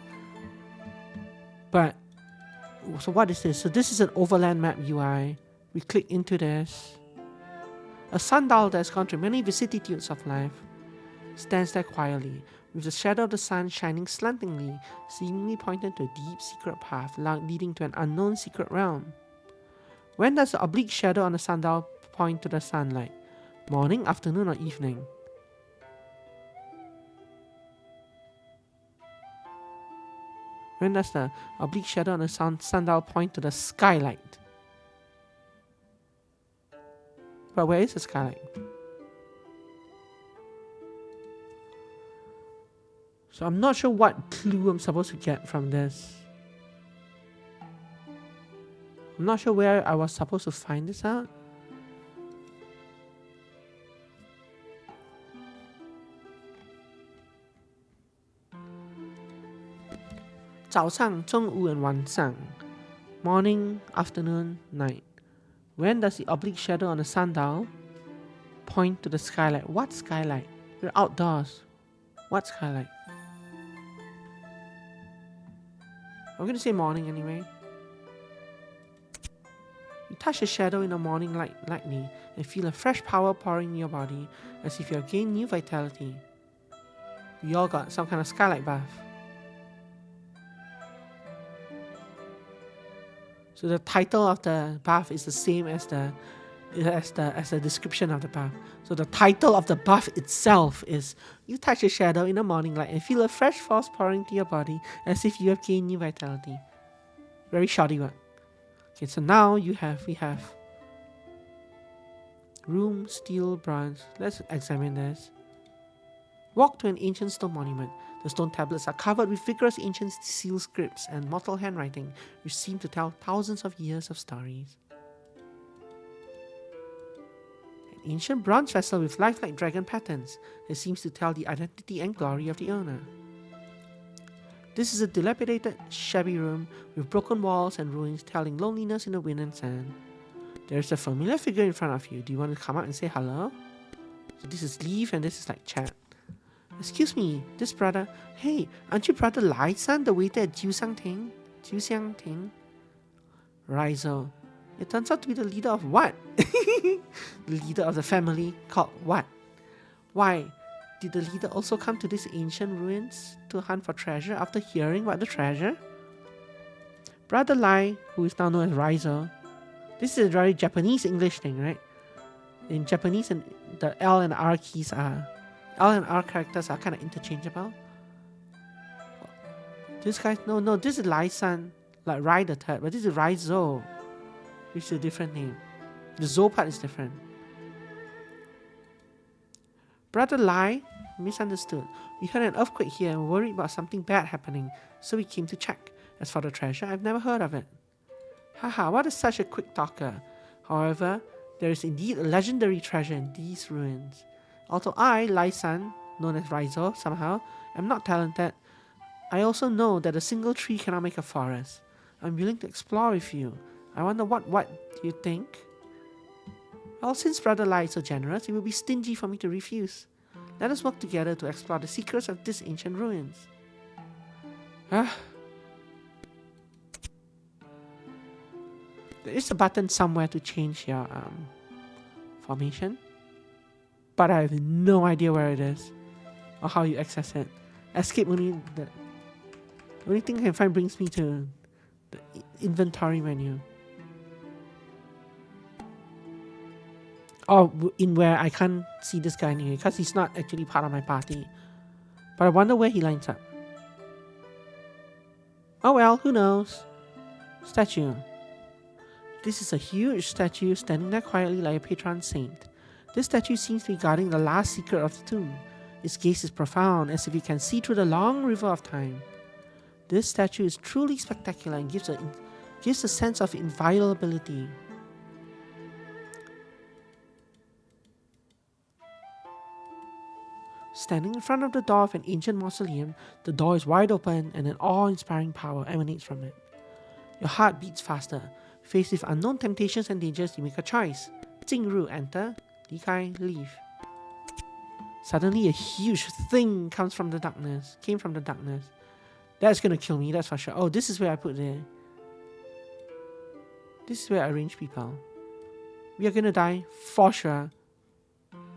A: But, so what is this? So this is an overland map UI. We click into this. A sundial that has gone through many vicissitudes of life stands there quietly, with the shadow of the sun shining slantingly, seemingly pointing to a deep secret path leading to an unknown secret realm. When does the oblique shadow on the sundial point to the sunlight? Morning, afternoon, or evening? When does the oblique shadow on the sundial point to the skylight? But where is the skylight? So I'm not sure what clue I'm supposed to get from this. I'm not sure where I was supposed to find this out. 早上、中午 and 晚上. Morning, afternoon, night. When does the oblique shadow on the sundial point to the skylight? What skylight? We're outdoors. What skylight? I'm gonna say morning anyway. You touch the shadow in the morning light lightly and feel a fresh power pouring in your body as if you have gained new vitality. We all got some kind of skylight bath. So the title of the bath is the same as the description of the bath. So the title of the bath itself is you touch the shadow in the morning light and feel a fresh force pouring to your body as if you have gained new vitality. Very shoddy one. Okay, so now we have room, steel, bronze. Let's examine this. Walk to an ancient stone monument. The stone tablets are covered with vigorous ancient seal scripts and mortal handwriting, which seem to tell thousands of years of stories. An ancient bronze vessel with lifelike dragon patterns that seems to tell the identity and glory of the owner. This is a dilapidated, shabby room with broken walls and ruins telling loneliness in the wind and sand. There's a familiar figure in front of you. Do you want to come out and say hello? So this is leave and this is like chat. Excuse me, this brother. Hey, aren't you brother Lai San, the waiter at Jiuxiangting? Rizzo. It turns out to be the leader of what? The leader of the family called what? Why? Did the leader also come to these ancient ruins to hunt for treasure after hearing about the treasure? Brother Lai, who is now known as Rizzo. This is a very Japanese English thing, right? In Japanese, and the L and R keys are... L and R characters are kind of interchangeable. This guy, no, this is Lai San, like Rai the third, but this is Rai Zhou, which is a different name. The Zhou part is different. Brother Lai, misunderstood. We heard an earthquake here and were worried about something bad happening, so we came to check. As for the treasure, I've never heard of it. Haha, what is such a quick talker? However, there is indeed a legendary treasure in these ruins. Although I, Lai San, known as Rizzo somehow, am not talented, I also know that a single tree cannot make a forest. I'm willing to explore with you. I wonder what do you think? Well, since Brother Lai is so generous, it will be stingy for me to refuse. Let us work together to explore the secrets of these ancient ruins. There is a button somewhere to change your formation, but I have no idea where it is or how you access it. Escape only, the only thing I can find brings me to the inventory menu. Or in where I can't see this guy anyway, because he's not actually part of my party. But I wonder where he lines up. Oh well, who knows? Statue. This is a huge statue standing there quietly like a patron saint. This statue seems to be guarding the last secret of the tomb. Its gaze is profound, as if it can see through the long river of time. This statue is truly spectacular and gives a sense of inviolability. Standing in front of the door of an ancient mausoleum, the door is wide open and an awe-inspiring power emanates from it. Your heart beats faster. Faced with unknown temptations and dangers, you make a choice. 进入 enter, 离开 leave. Suddenly a huge thing came from the darkness. That's gonna kill me, that's for sure. Oh, this is where I put the... This is where I arrange people. We are gonna die for sure.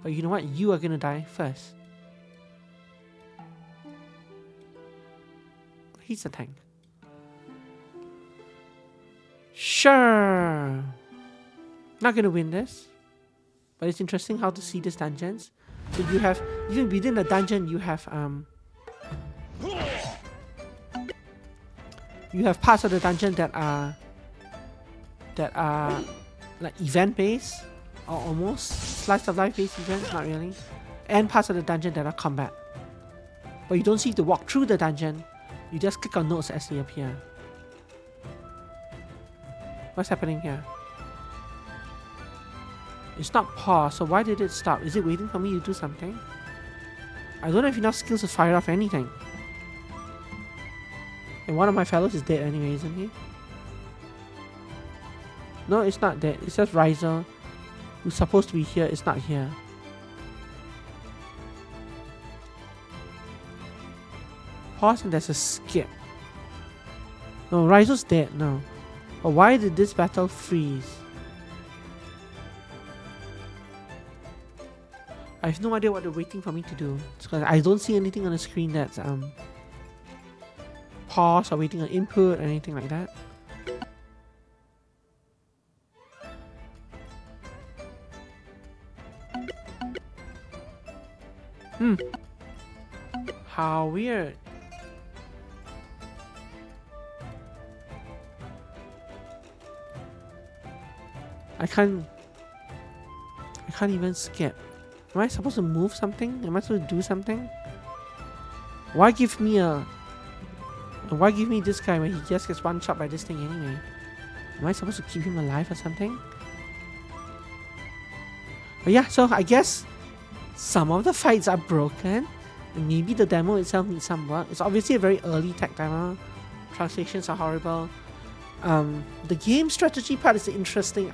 A: But you know what? You are gonna die first. He's a tank. Sure. Not gonna win this. But it's interesting how to see these dungeons. So you have, even within the dungeon, you have parts of the dungeon that are like event based, or almost slice of life based events, not really, and parts of the dungeon that are combat. But you don't see to walk through the dungeon, you just click on notes as they appear. What's happening here? It's not paused, so why did it stop? Is it waiting for me to do something? I don't have enough skills to fire off anything. And one of my fellows is dead anyway, isn't he? No, it's not dead. It's just Riser, who's supposed to be here, is not here. Pause and there's a skip. No, Riser's dead, no. But why did this battle freeze? I have no idea what they're waiting for me to do. Because I don't see anything on the screen that's pause or waiting on input or anything like that. How weird. I can't even skip. Am I supposed to move something? Am I supposed to do something? Why give me this guy when he just gets one shot by this thing anyway? Am I supposed to keep him alive or something? But yeah, so I guess some of the fights are broken, and maybe the demo itself needs some work. It's obviously a very early tech demo. Translations are horrible. The game strategy part is interesting.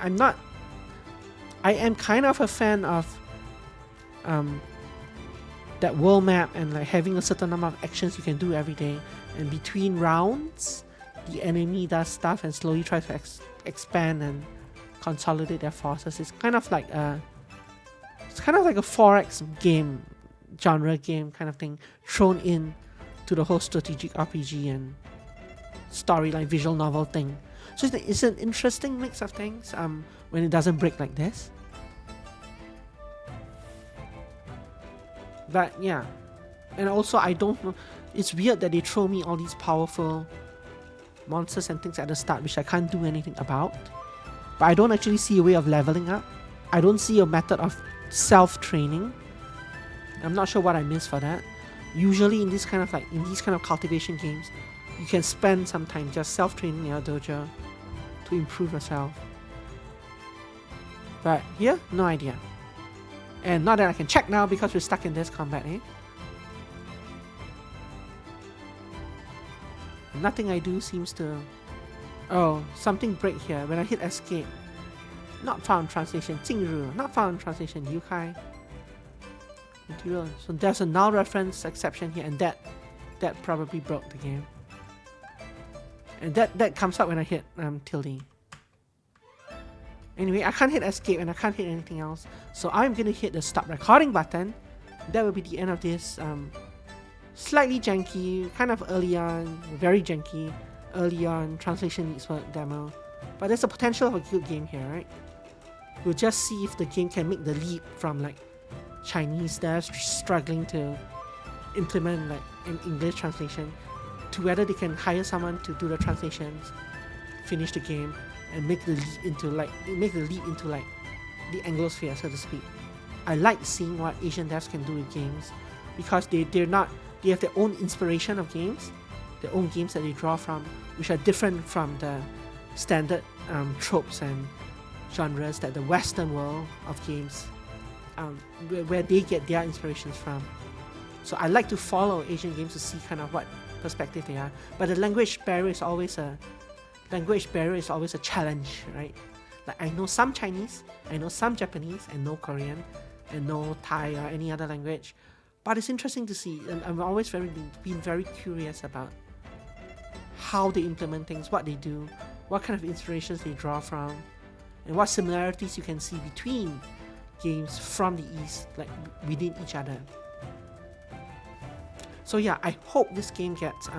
A: I am kind of a fan of that world map and like having a certain number of actions you can do every day, and between rounds the enemy does stuff and slowly tries to expand and consolidate their forces. It's kind of like a 4X game, genre game kind of thing thrown in to the whole strategic RPG and storyline visual novel thing. So it's an interesting mix of things when it doesn't break like this. But yeah, and also I don't know, it's weird that they throw me all these powerful monsters and things at the start which I can't do anything about. But I don't actually see a way of leveling up. I don't see a method of self-training. I'm not sure what I missed for that. Usually in these kind of cultivation games, you can spend some time just self-training in your dojo to improve yourself. But here, no idea. And not that I can check now because we're stuck in this combat, eh? Nothing I do seems to... Oh, something break here. When I hit escape. Not found translation. 进入. Not found translation. 离开. So there's a null reference exception here, and that probably broke the game. And that comes up when I hit tilde. Anyway, I can't hit escape and I can't hit anything else. So I'm gonna hit the stop recording button. That will be the end of this slightly janky, kind of early on, very janky, early on translation needs work demo. But there's a potential of a good game here, right? We'll just see if the game can make the leap from like Chinese devs struggling to implement like an English translation to whether they can hire someone to do the translations, finish the game, and make the leap into the Anglosphere, so to speak. I like seeing what Asian devs can do with games because they have their own inspiration of games, their own games that they draw from, which are different from the standard tropes and genres that the Western world of games where they get their inspirations from. So I like to follow Asian games to see kind of what perspective they are. But the language barrier is always a language barrier is always a challenge, right? Like I know some Chinese, I know some Japanese, and no Korean, and no Thai or any other language. But it's interesting to see, and I'm always been very curious about how they implement things, what they do, what kind of inspirations they draw from, and what similarities you can see between games from the East, like within each other. So yeah, I hope this game gets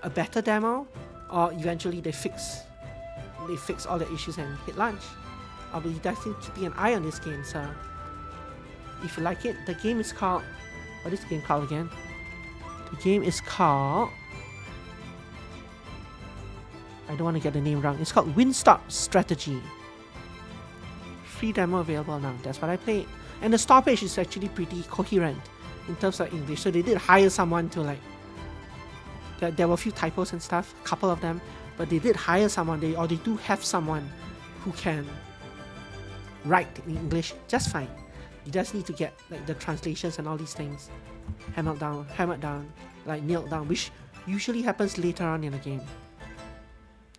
A: a better demo, or eventually they fix all the issues and hit launch. I'll be definitely keeping an eye on this game, so if you like it, the game is called, what is the game called again? The game is called, I don't want to get the name wrong, it's called WindStop Strategy. Free demo available now, that's what I played. And the store page is actually pretty coherent in terms of English, so they did hire someone to like, there were a few typos and stuff, a couple of them, but they did hire someone, they do have someone who can write in English just fine. You just need to get like the translations and all these things hammered down, like nailed down, which usually happens later on in the game.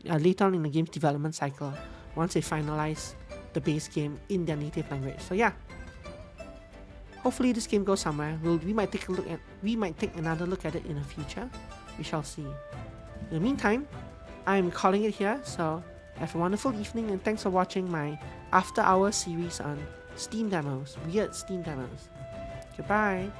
A: Later on in the game's development cycle, once they finalize the base game in their native language. So yeah, hopefully this game goes somewhere. We might take another look at it in the future. We shall see. In the meantime, I'm calling it here. So have a wonderful evening, and thanks for watching my After Hours series on Steam demos, weird Steam demos. Goodbye.